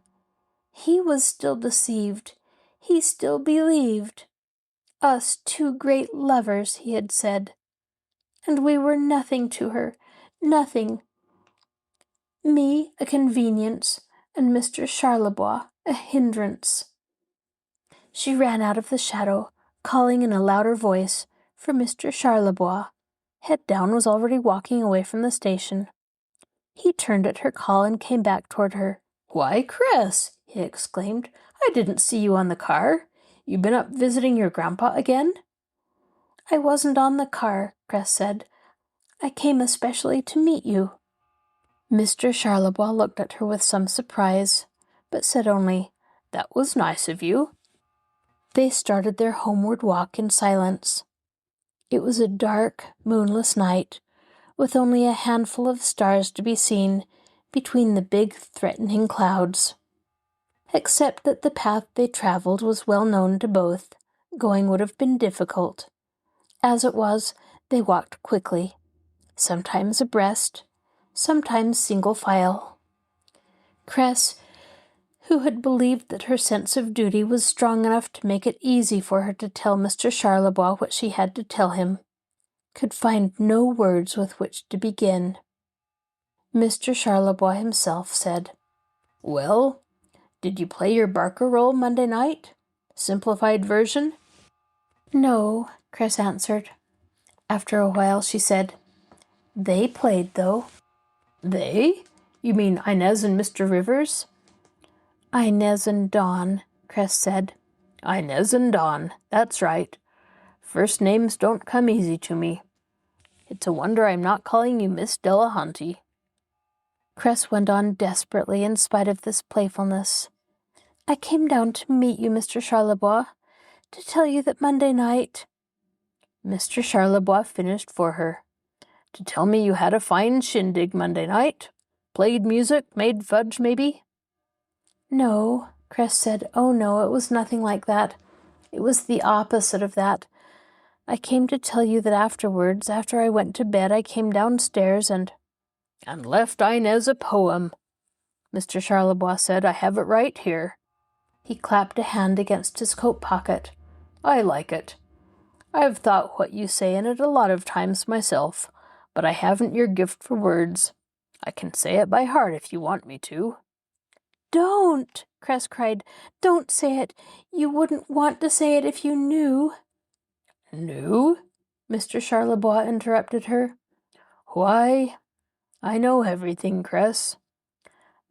He was still deceived. He still believed. Us 2 great lovers, he had said. And we were nothing to her, nothing. Me, a convenience, and Mr. Charlesbois, a hindrance. She ran out of the shadow, calling in a louder voice for Mr. Charlesbois. Head down, was already walking away from the station. He turned at her call and came back toward her. "Why, Cress," he exclaimed, "I didn't see you on the car. You been up visiting your grandpa again?" "I wasn't on the car," Cress said. "I came especially to meet you." Mr. Charlesbois looked at her with some surprise, but said only, "That was nice of you." They started their homeward walk in silence. It was a dark, moonless night, with only a handful of stars to be seen between the big, threatening clouds. except that the path they traveled was well known to both. Going would have been difficult. As it was, they walked quickly, sometimes abreast, sometimes single file. Cress, who had believed that her sense of duty was strong enough to make it easy for her to tell Mr. Charlesbois what she had to tell him, could find no words with which to begin. Mr. Charlesbois himself said, "Well, did you play your Barker roll Monday night? Simplified version?" "No," Cress answered. After a while she said, "They played, though." "They? You mean Inez and Mr. Rivers?" "Inez and Dawn," Cress said. "Inez and Dawn, that's right. First names don't come easy to me. It's a wonder I'm not calling you Miss Delahanty." Cress went on desperately in spite of this playfulness. "I came down to meet you, Mr. Charlesbois, to tell you that Monday night—" Mr. Charlesbois finished for her. "To tell me you had a fine shindig Monday night? Played music, made fudge, maybe?" "No," Cress said. "Oh, no, it was nothing like that. It was the opposite of that. I came to tell you that afterwards, after I went to bed, I came downstairs and—" "And left Inez a poem," Mr. Charlesbois said. "I have it right here." He clapped a hand against his coat pocket. "I like it. I've thought what you say in it a lot of times myself, but I haven't your gift for words. I can say it by heart if you want me to." "Don't!" Cress cried. "Don't say it. You wouldn't want to say it if you knew." "Knew?" Mr. Charlesbois interrupted her. "Why, I know everything, Cress.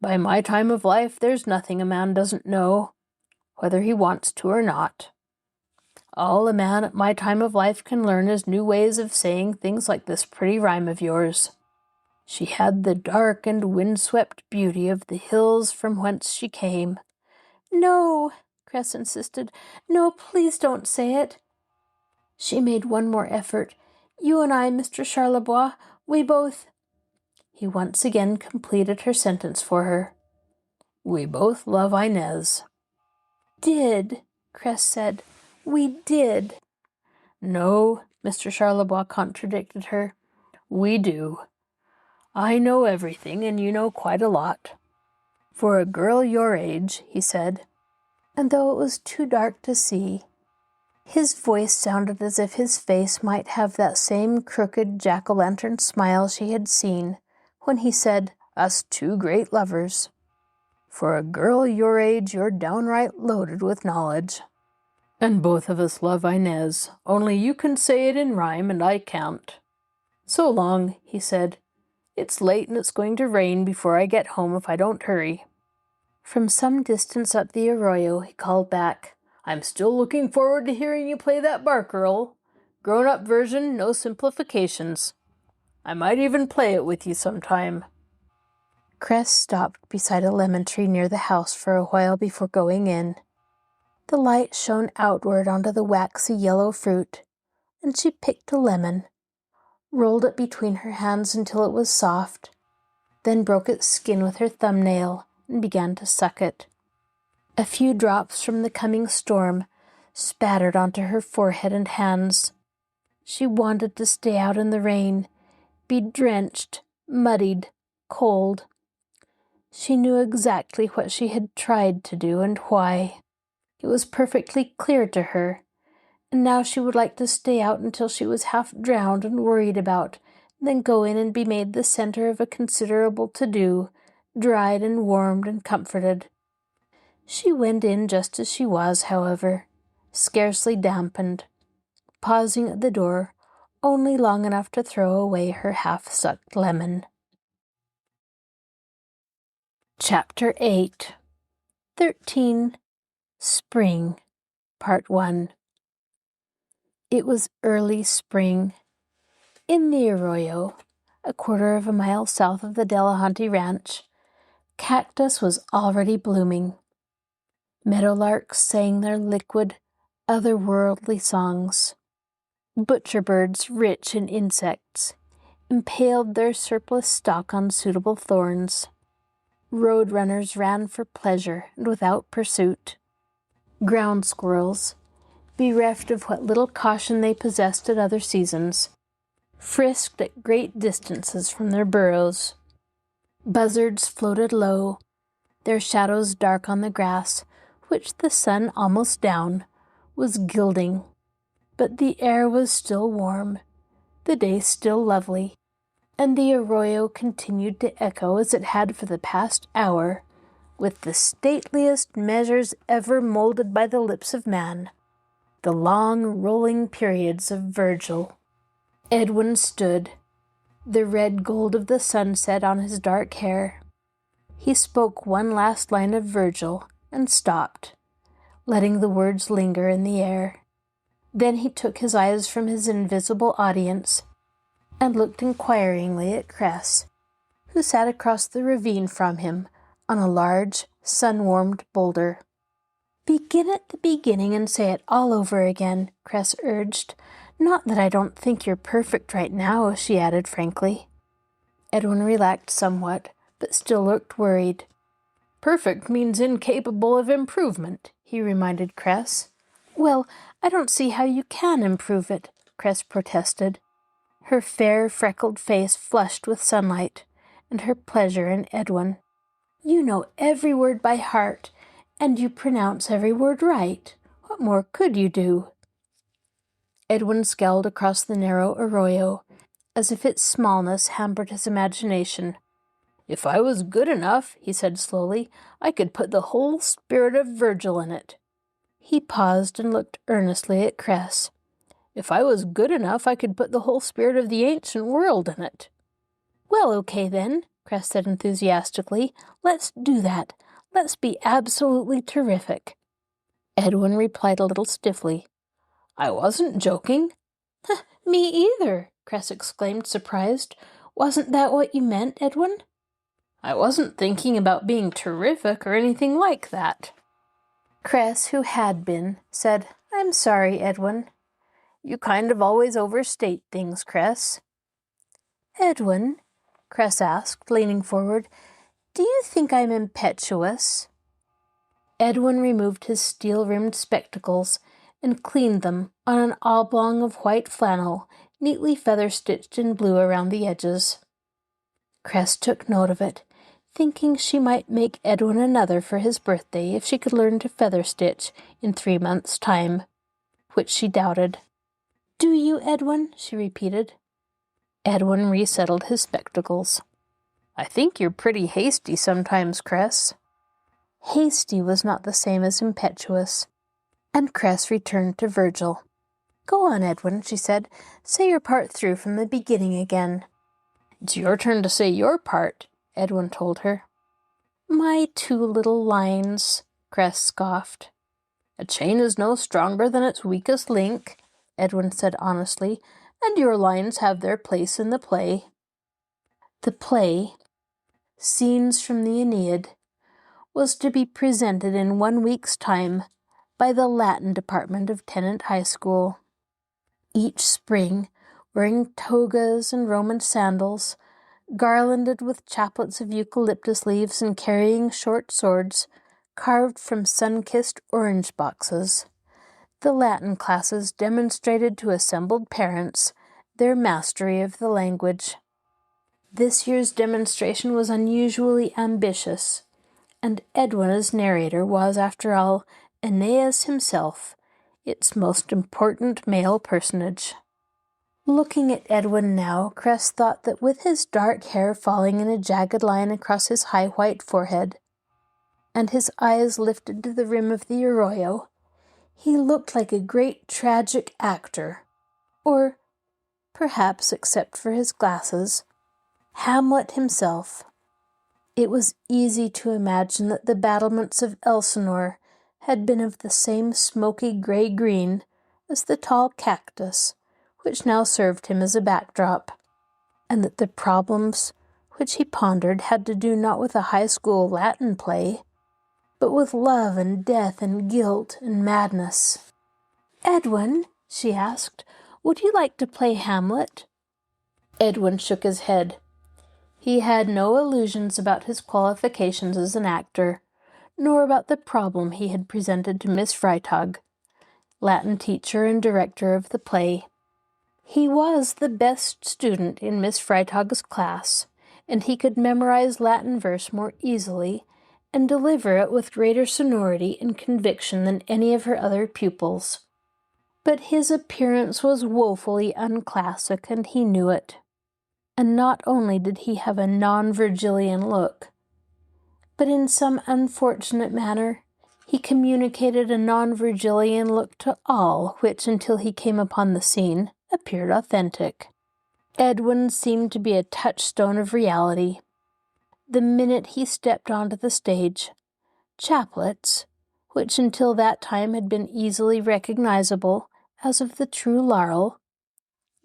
By my time of life, there's nothing a man doesn't know, whether he wants to or not. All a man at my time of life can learn is new ways of saying things like this pretty rhyme of yours. She had the dark and wind-swept beauty of the hills from whence she came." "No," Cress insisted. "No, please don't say it." She made one more effort. "You and I, Mr. Charlesbois, we both—" He once again completed her sentence for her. "We both love Inez." "Did," Cress said. "We did." "No," Mr. Charlesbois contradicted her. "We do. I know everything, and you know quite a lot. For a girl your age," he said. And though it was too dark to see, his voice sounded as if his face might have that same crooked jack-o'-lantern smile she had seen when he said, "Us two great lovers. For a girl your age, you're downright loaded with knowledge. And both of us love Inez, only you can say it in rhyme and I can't. So long," he said. "It's late and it's going to rain before I get home if I don't hurry." From some distance up the arroyo, he called back, "I'm still looking forward to hearing you play that Barker roll. Grown-up version, no simplifications. I might even play it with you sometime." Cress stopped beside a lemon tree near the house for a while before going in. The light shone outward onto the waxy yellow fruit, and she picked a lemon, rolled it between her hands until it was soft, then broke its skin with her thumbnail and began to suck it. A few drops from the coming storm spattered onto her forehead and hands. She wanted to stay out in the rain, be drenched, muddied, cold. She knew exactly what she had tried to do and why. It was perfectly clear to her, and now she would like to stay out until she was half drowned and worried about, then go in and be made the center of a considerable to-do, dried and warmed and comforted. She went in just as she was, however, scarcely dampened, pausing at the door only long enough to throw away her half-sucked lemon. Chapter 8 13 Spring Part 1. It was early spring. In the arroyo, a quarter of a mile south of the Delahanty ranch, cactus was already blooming. Meadowlarks sang their liquid, otherworldly songs. Butcher birds, rich in insects, impaled their surplus stock on suitable thorns. Road runners ran for pleasure and without pursuit. Ground squirrels, bereft of what little caution they possessed at other seasons, frisked at great distances from their burrows. Buzzards floated low, their shadows dark on the grass, which the sun, almost down, was gilding. But the air was still warm, the day still lovely, and the arroyo continued to echo as it had for the past hour, with the stateliest measures ever molded by the lips of man, the long rolling periods of Virgil. Edwin stood, the red gold of the sunset on his dark hair. He spoke one last line of Virgil and stopped, letting the words linger in the air. Then he took his eyes from his invisible audience and looked inquiringly at Cress, who sat across the ravine from him on a large, sun-warmed boulder. "Begin at the beginning and say it all over again," Cress urged. "Not that I don't think you're perfect right now," she added frankly. Edwin relaxed somewhat, but still looked worried. "Perfect means incapable of improvement," he reminded Cress. "Well, I don't see how you can improve it," Cress protested. Her fair, freckled face flushed with sunlight, and her pleasure in Edwin. "You know every word by heart, and you pronounce every word right. What more could you do?" Edwin scowled across the narrow arroyo, as if its smallness hampered his imagination. "If I was good enough," he said slowly, "I could put the whole spirit of Virgil in it." He paused and looked earnestly at Cress. "If I was good enough, I could put the whole spirit of the ancient world in it." "Well, okay then," Cress said enthusiastically. "Let's do that. Let's be absolutely terrific." Edwin replied a little stiffly. "I wasn't joking." "Me either," Cress exclaimed, surprised. "Wasn't that what you meant, Edwin?" "I wasn't thinking about being terrific or anything like that." Cress, who had been, said, "I'm sorry, Edwin." "You kind of always overstate things, Cress." "Edwin," Cress asked, leaning forward, "do you think I'm impetuous?" Edwin removed his steel-rimmed spectacles and cleaned them on an oblong of white flannel, neatly feather-stitched in blue around the edges. Cress took note of it, thinking she might make Edwin another for his birthday if she could learn to feather-stitch in 3 months' time, which she doubted. "Do you, Edwin?" she repeated. Edwin resettled his spectacles. "I think you're pretty hasty sometimes, Cress." Hasty was not the same as impetuous, and Cress returned to Virgil. "Go on, Edwin," she said. "Say your part through from the beginning again." "It's your turn to say your part," Edwin told her. "My 2 little lines," Cress scoffed. "A chain is no stronger than its weakest link," Edwin said honestly, "and your lines have their place in the play." The play, Scenes from the Aeneid, was to be presented in 1 week's time by the Latin department of Tennant High School. Each spring, wearing togas and Roman sandals, garlanded with chaplets of eucalyptus leaves and carrying short swords carved from sun-kissed orange boxes, the Latin classes demonstrated to assembled parents their mastery of the language. This year's demonstration was unusually ambitious, and Edwin as narrator was, after all, Aeneas himself, its most important male personage. Looking at Edwin now, Cress thought that with his dark hair falling in a jagged line across his high white forehead, and his eyes lifted to the rim of the arroyo, he looked like a great tragic actor, or, perhaps except for his glasses, Hamlet himself. It was easy to imagine that the battlements of Elsinore had been of the same smoky gray-green as the tall cactus which now served him as a backdrop, and that the problems which he pondered had to do not with a high school Latin play, but with love and death and guilt and madness. "Edwin," she asked, "would you like to play Hamlet?" Edwin shook his head. He had no illusions about his qualifications as an actor, nor about the problem he had presented to Miss Freitag, Latin teacher and director of the play. He was the best student in Miss Freitag's class, and he could memorize Latin verse more easily and deliver it with greater sonority and conviction than any of her other pupils. But his appearance was woefully unclassic, and he knew it. And not only did he have a non-Virgilian look, but in some unfortunate manner he communicated a non-Virgilian look to all, which, until he came upon the scene, appeared authentic. Edwin seemed to be a touchstone of reality. The minute he stepped onto the stage, chaplets, which until that time had been easily recognizable as of the true laurel,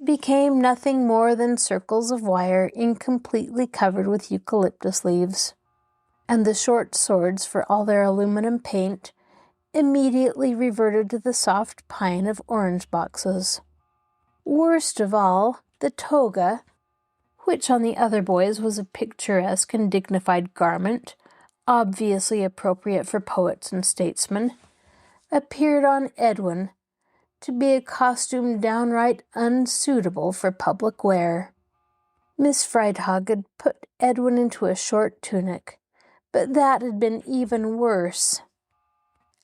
became nothing more than circles of wire incompletely covered with eucalyptus leaves, and the short swords, for all their aluminum paint, immediately reverted to the soft pine of orange boxes. Worst of all, the toga, which on the other boys was a picturesque and dignified garment, obviously appropriate for poets and statesmen, appeared on Edwin to be a costume downright unsuitable for public wear. Miss Freitag had put Edwin into a short tunic, but that had been even worse.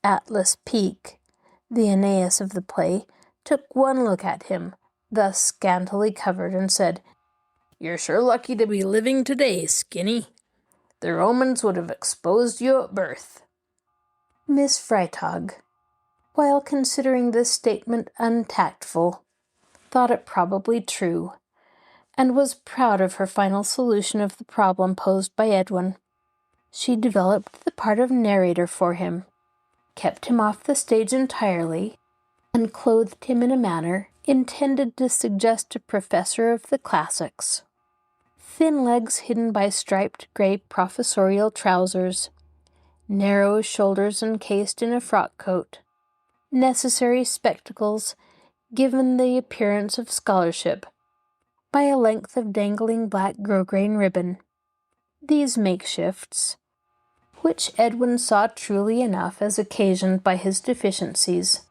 Atlas Peak, the Aeneas of the play, took one look at him, thus scantily covered, and said, "You're sure lucky to be living today, Skinny. The Romans would have exposed you at birth." Miss Freitag, while considering this statement untactful, thought it probably true, and was proud of her final solution of the problem posed by Edwin. She developed the part of narrator for him, kept him off the stage entirely, and clothed him in a manner intended to suggest a professor of the classics. Thin legs hidden by striped gray professorial trousers, narrow shoulders encased in a frock coat, necessary spectacles given the appearance of scholarship by a length of dangling black grosgrain ribbon. These makeshifts, which Edwin saw truly enough as occasioned by his deficiencies,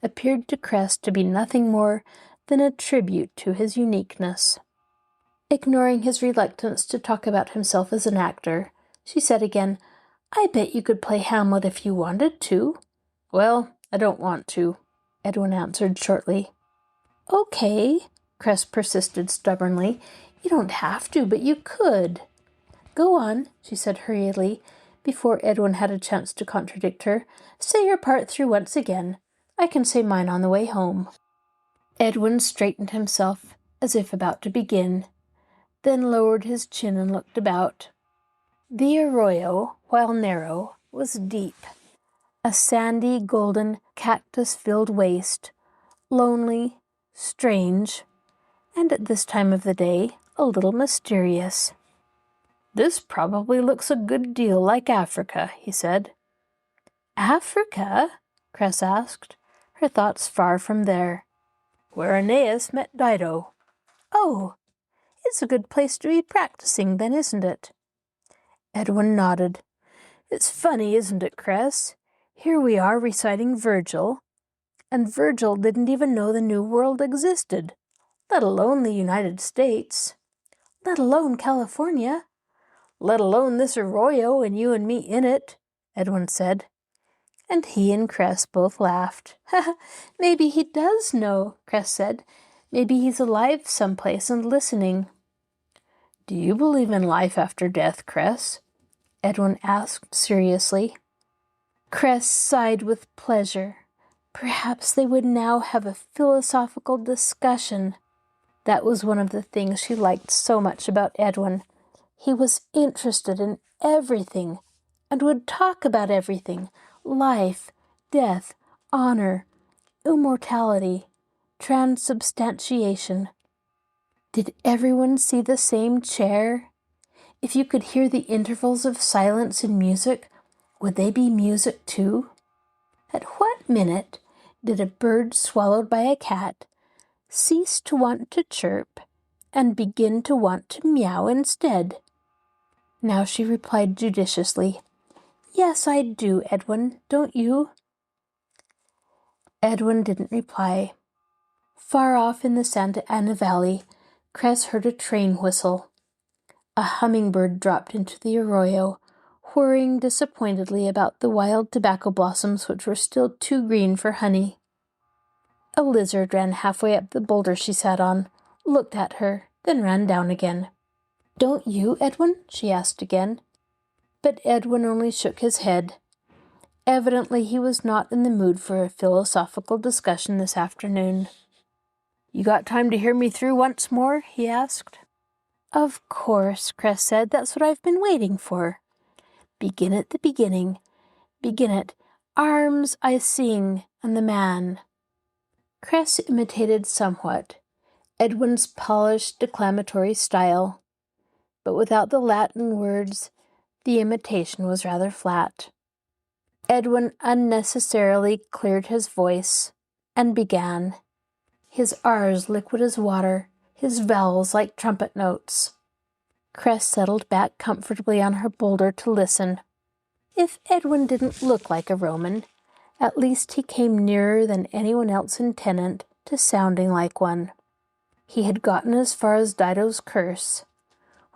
appeared to Cress to be nothing more than a tribute to his uniqueness. Ignoring his reluctance to talk about himself as an actor, she said again, "I bet you could play Hamlet if you wanted to." "Well, I don't want to," Edwin answered shortly. "Okay," Cress persisted stubbornly. "You don't have to, but you could." "Go on," she said hurriedly, before Edwin had a chance to contradict her. "Say your part through once again. I can say mine on the way home." Edwin straightened himself as if about to begin, then lowered his chin and looked about. The arroyo, while narrow, was deep, a sandy, golden, cactus-filled waste, lonely, strange, and at this time of the day, a little mysterious. "This probably looks a good deal like Africa," he said. "Africa?" Cress asked, her thoughts far from there. "Where Aeneas met Dido." "Oh, it's a good place to be practicing, then, isn't it?" Edwin nodded. "It's funny, isn't it, Cress? Here we are reciting Virgil, and Virgil didn't even know the New World existed, let alone the United States, let alone California, let alone this arroyo and you and me in it," Edwin said. And he and Cress both laughed. "Maybe he does know," Cress said. "Maybe he's alive someplace and listening." "Do you believe in life after death, Cress?" Edwin asked seriously. Cress sighed with pleasure. Perhaps they would now have a philosophical discussion. That was one of the things she liked so much about Edwin. He was interested in everything and would talk about everything: life, death, honor, immortality, transubstantiation. Did everyone see the same chair? If you could hear the intervals of silence in music, would they be music too? At what minute did a bird swallowed by a cat cease to want to chirp and begin to want to meow instead. Now she replied judiciously, "Yes, I do, Edwin, don't you?" Edwin didn't reply. Far off in the Santa Ana Valley, Cress heard a train whistle. A hummingbird dropped into the arroyo, whirring disappointedly about the wild tobacco blossoms which were still too green for honey. A lizard ran halfway up the boulder she sat on, looked at her, then ran down again. "Don't you, Edwin?" she asked again. But Edwin only shook his head. Evidently he was not in the mood for a philosophical discussion this afternoon. "You got time to hear me through once more?" he asked. "Of course," Cress said. "That's what I've been waiting for. Begin at the beginning. Begin at 'Arms I sing, and the man.'" Cress imitated somewhat Edwin's polished declamatory style, but without the Latin words, the imitation was rather flat. Edwin unnecessarily cleared his voice and began, his R's liquid as water, his vowels like trumpet notes. Cress settled back comfortably on her boulder to listen. If Edwin didn't look like a Roman, at least he came nearer than anyone else in Tennant to sounding like one. He had gotten as far as Dido's curse,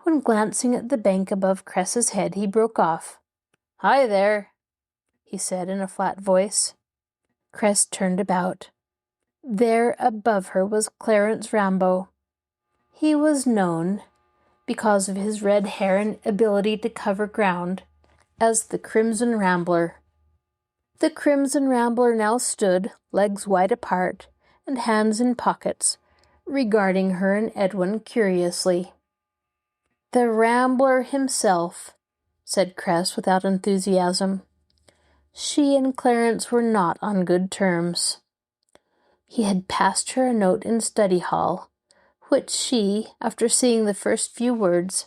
when glancing at the bank above Cress's head he broke off. "Hi there," he said in a flat voice. Cress turned about. There above her was Clarence Rambo. He was known, because of his red hair and ability to cover ground, as the Crimson Rambler. The Crimson Rambler now stood, legs wide apart, and hands in pockets, regarding her and Edwin curiously. "The Rambler himself," said Cress without enthusiasm. She and Clarence were not on good terms. He had passed her a note in study hall, which she, after seeing the first few words,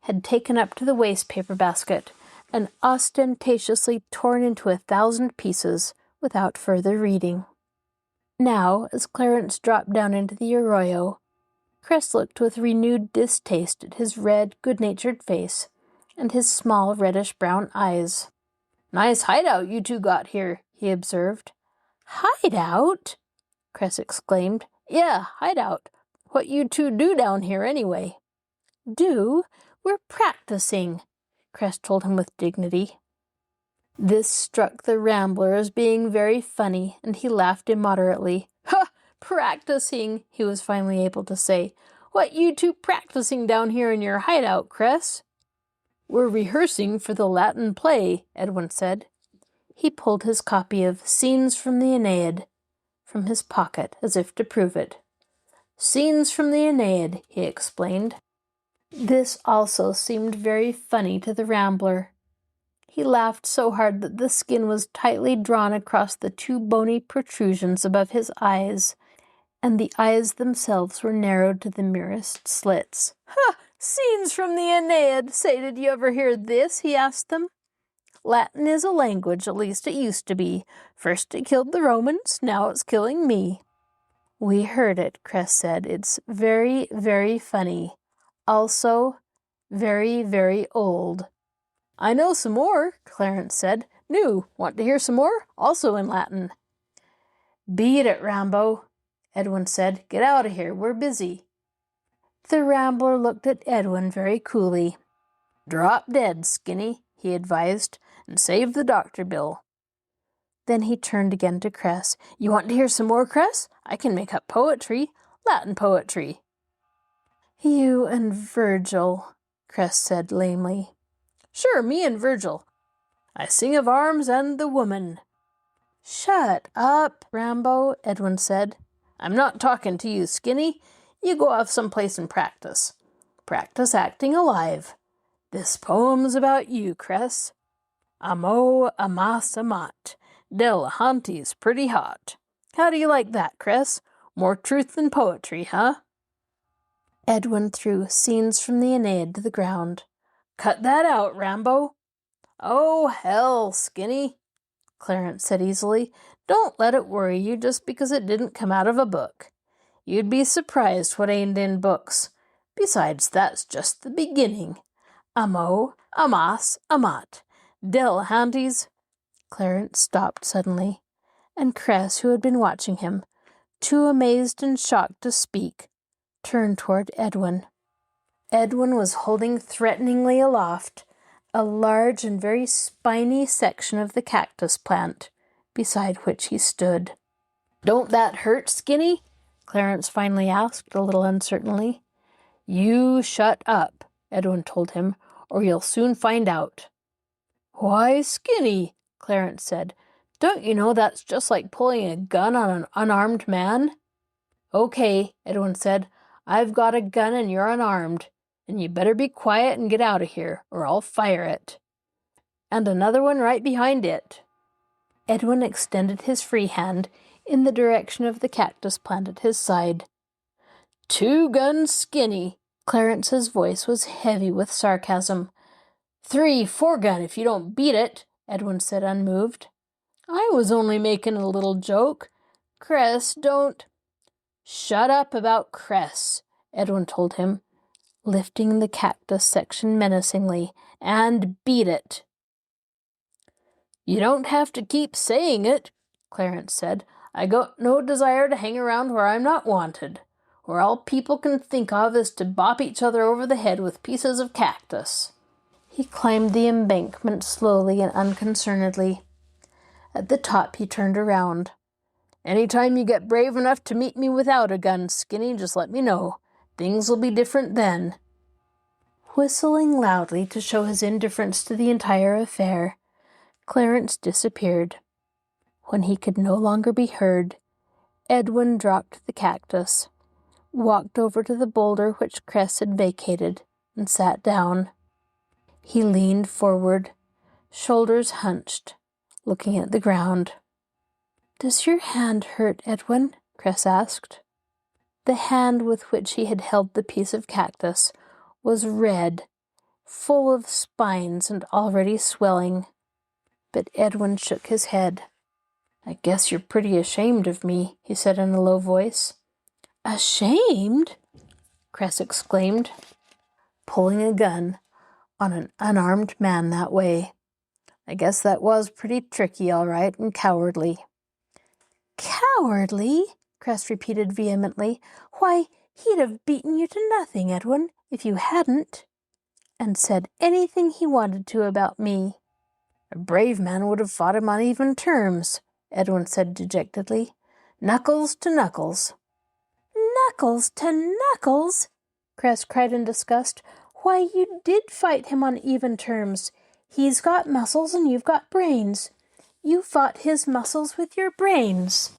had taken up to the waste-paper basket and ostentatiously torn into 1,000 pieces without further reading. Now, as Clarence dropped down into the arroyo, Cress looked with renewed distaste at his red, good-natured face and his small reddish-brown eyes. "Nice hideout you two got here," he observed. "Hideout?" Cress exclaimed. "Yeah, hideout. What you two do down here, anyway?" "Do? We're practicing," Cress told him with dignity. This struck the Rambler as being very funny, and he laughed immoderately. "Ha! Practicing," he was finally able to say. "What you two practicing down here in your hideout, Cress?" "We're rehearsing for the Latin play," Edwin said. He pulled his copy of Scenes from the Aeneid from his pocket, as if to prove it. "Scenes from the Aeneid," he explained. This also seemed very funny to the Rambler. He laughed so hard that the skin was tightly drawn across the two bony protrusions above his eyes, and the eyes themselves were narrowed to the merest slits. "Ha! Scenes from the Aeneid! Say, did you ever hear this?" he asked them. "Latin is a language, at least it used to be. First it killed the Romans, now it's killing me." "We heard it," Cress said. "It's very, very funny. Also, very, very old." "I know some more," Clarence said. "New. Want to hear some more? Also in Latin." "Beat it, Rambo," Edwin said. "Get out of here. We're busy." The Rambler looked at Edwin very coolly. "Drop dead, Skinny," he advised, "and save the doctor bill." Then he turned again to Cress. "You want to hear some more, Cress? I can make up poetry. Latin poetry." "You and Virgil," Cress said lamely. "Sure, me and Virgil. I sing of arms and the woman." "Shut up, Rambo," Edwin said. "I'm not talking to you, Skinny. You go off someplace and practice. Practice acting alive. This poem's about you, Cress. Amo, amas, amat. Delahanty's pretty hot. How do you like that, Cress? More truth than poetry, huh?" Edwin threw Scenes from the Aeneid to the ground. "Cut that out, Rambo." "Oh, hell, Skinny," Clarence said easily. "Don't let it worry you just because it didn't come out of a book. You'd be surprised what ain't in books. Besides, that's just the beginning. Amo, amas, amat. Delahanty's. Clarence stopped suddenly, and Cress, who had been watching him, too amazed and shocked to speak, turned toward Edwin. Edwin was holding threateningly aloft a large and very spiny section of the cactus plant, beside which he stood. "Don't that hurt, Skinny?" Clarence finally asked, a little uncertainly. "You shut up," Edwin told him, "or you'll soon find out." "Why, Skinny," Clarence said, "don't you know that's just like pulling a gun on an unarmed man?" "Okay," Edwin said, "I've got a gun and you're unarmed, and you better be quiet and get out of here, or I'll fire it. And another one right behind it." Edwin extended his free hand in the direction of the cactus plant at his side. "Two guns, Skinny." Clarence's voice was heavy with sarcasm. 3, 4 gun if you don't beat it, Edwin said, unmoved. "I was only making a little joke. Cress, don't—" "Shut up about Cress," Edwin told him, lifting the cactus section menacingly, "and beat it." "You don't have to keep saying it," Clarence said. "I got no desire to hang around where I'm not wanted, where all people can think of is to bop each other over the head with pieces of cactus." He climbed the embankment slowly and unconcernedly. At the top he turned around. "Any time you get brave enough to meet me without a gun, Skinny, just let me know. Things will be different then." Whistling loudly to show his indifference to the entire affair, Clarence disappeared. When he could no longer be heard, Edwin dropped the cactus, walked over to the boulder which Cress had vacated, and sat down. He leaned forward, shoulders hunched, looking at the ground. "Does your hand hurt, Edwin?" Cress asked. The hand with which he had held the piece of cactus was red, full of spines and already swelling. But Edwin shook his head. "I guess you're pretty ashamed of me," he said in a low voice. "Ashamed?" Cress exclaimed. "Pulling a gun on an unarmed man that way. I guess that was pretty tricky, all right, and cowardly." "Cowardly?" Cress repeated vehemently. "Why, he'd have beaten you to nothing, Edwin, if you hadn't, and said anything he wanted to about me." "A brave man would have fought him on even terms," Edwin said dejectedly. "Knuckles to knuckles." "Knuckles to knuckles?" Cress cried in disgust. "Why, you did fight him on even terms. He's got muscles and you've got brains. You fought his muscles with your brains."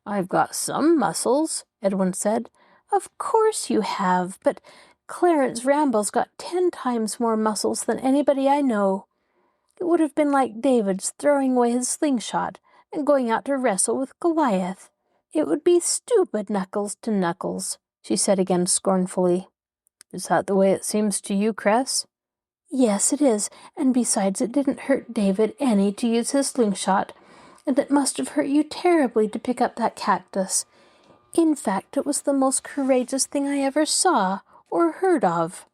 "I've got some muscles," Edwin said. "Of course you have, but Clarence Ramble's got 10 times more muscles than anybody I know. It would have been like David's throwing away his slingshot and going out to wrestle with Goliath. It would be stupid, knuckles to knuckles," she said again scornfully. "Is that the way it seems to you, Cress?" "Yes, it is, and besides it didn't hurt David any to use his slingshot, and it must have hurt you terribly to pick up that cactus. In fact, it was the most courageous thing I ever saw or heard of."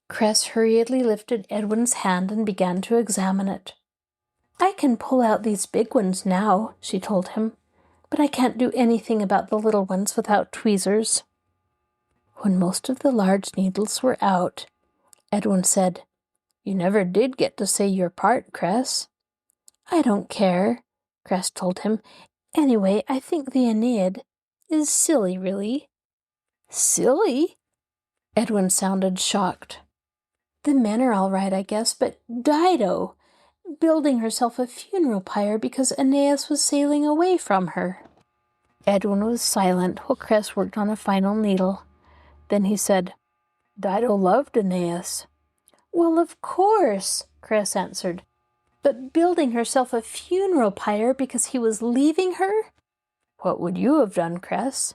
Cress hurriedly lifted Edwin's hand and began to examine it. "I can pull out these big ones now," she told him, "but I can't do anything about the little ones without tweezers." When most of the large needles were out, Edwin said, "You never did get to say your part, Cress." "I don't care," Cress told him. "Anyway, I think the Aeneid is silly, really." "Silly?" Edwin sounded shocked. "The men are all right, I guess, but Dido, building herself a funeral pyre because Aeneas was sailing away from her." Edwin was silent while Cress worked on a final needle. Then he said, "Dido loved Aeneas." "Well, of course," Cress answered. "But building herself a funeral pyre because he was leaving her?" "What would you have done, Cress?"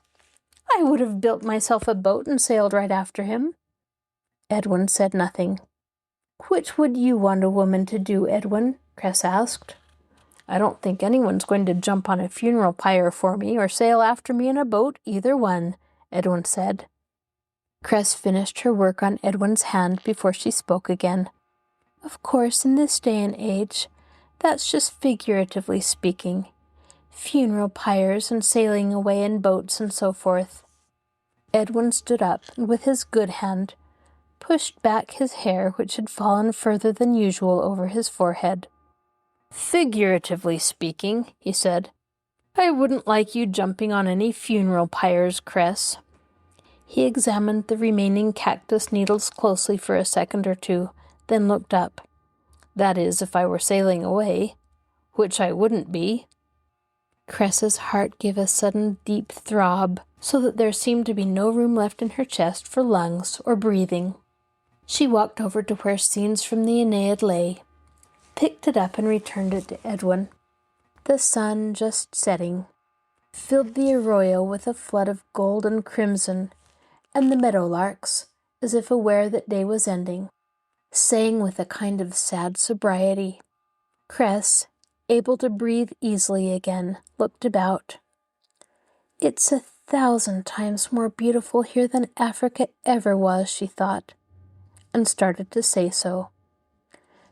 "I would have built myself a boat and sailed right after him." Edwin said nothing. "Which would you want a woman to do, Edwin?" Cress asked. "I don't think anyone's going to jump on a funeral pyre for me or sail after me in a boat, either one," Edwin said. Cress finished her work on Edwin's hand before she spoke again. Of course, in this day and age, that's just figuratively speaking. Funeral pyres and sailing away in boats and so forth. Edwin stood up and with his good hand pushed back his hair, which had fallen further than usual over his forehead. Figuratively speaking, he said, I wouldn't like you jumping on any funeral pyres, Cress. He examined the remaining cactus needles closely for a second or two, then looked up. That is, if I were sailing away, which I wouldn't be. Cress's heart gave a sudden deep throb, so that there seemed to be no room left in her chest for lungs or breathing. She walked over to where scenes from the Aeneid lay, picked it up and returned it to Edwin. The sun, just setting, filled the arroyo with a flood of gold and crimson, and the meadowlarks, as if aware that day was ending, sang with a kind of sad sobriety. Cress, able to breathe easily again, looked about. It's 1,000 times more beautiful here than Africa ever was, she thought, and started to say so.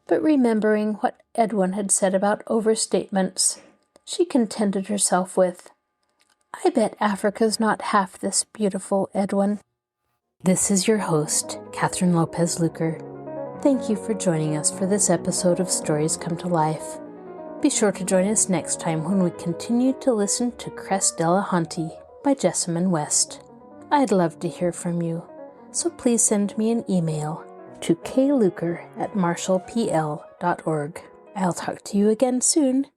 But remembering what Edwin had said about overstatements, she contented herself with, I bet Africa's not half this beautiful, Edwin. This is your host, Kathryn Lopez Luker. Thank you for joining us for this episode of Stories Come to Life. Be sure to join us next time when we continue to listen to Cress Delahanty by Jessamyn West. I'd love to hear from you, so please send me an email to kluker@marshallpl.org. I'll talk to you again soon.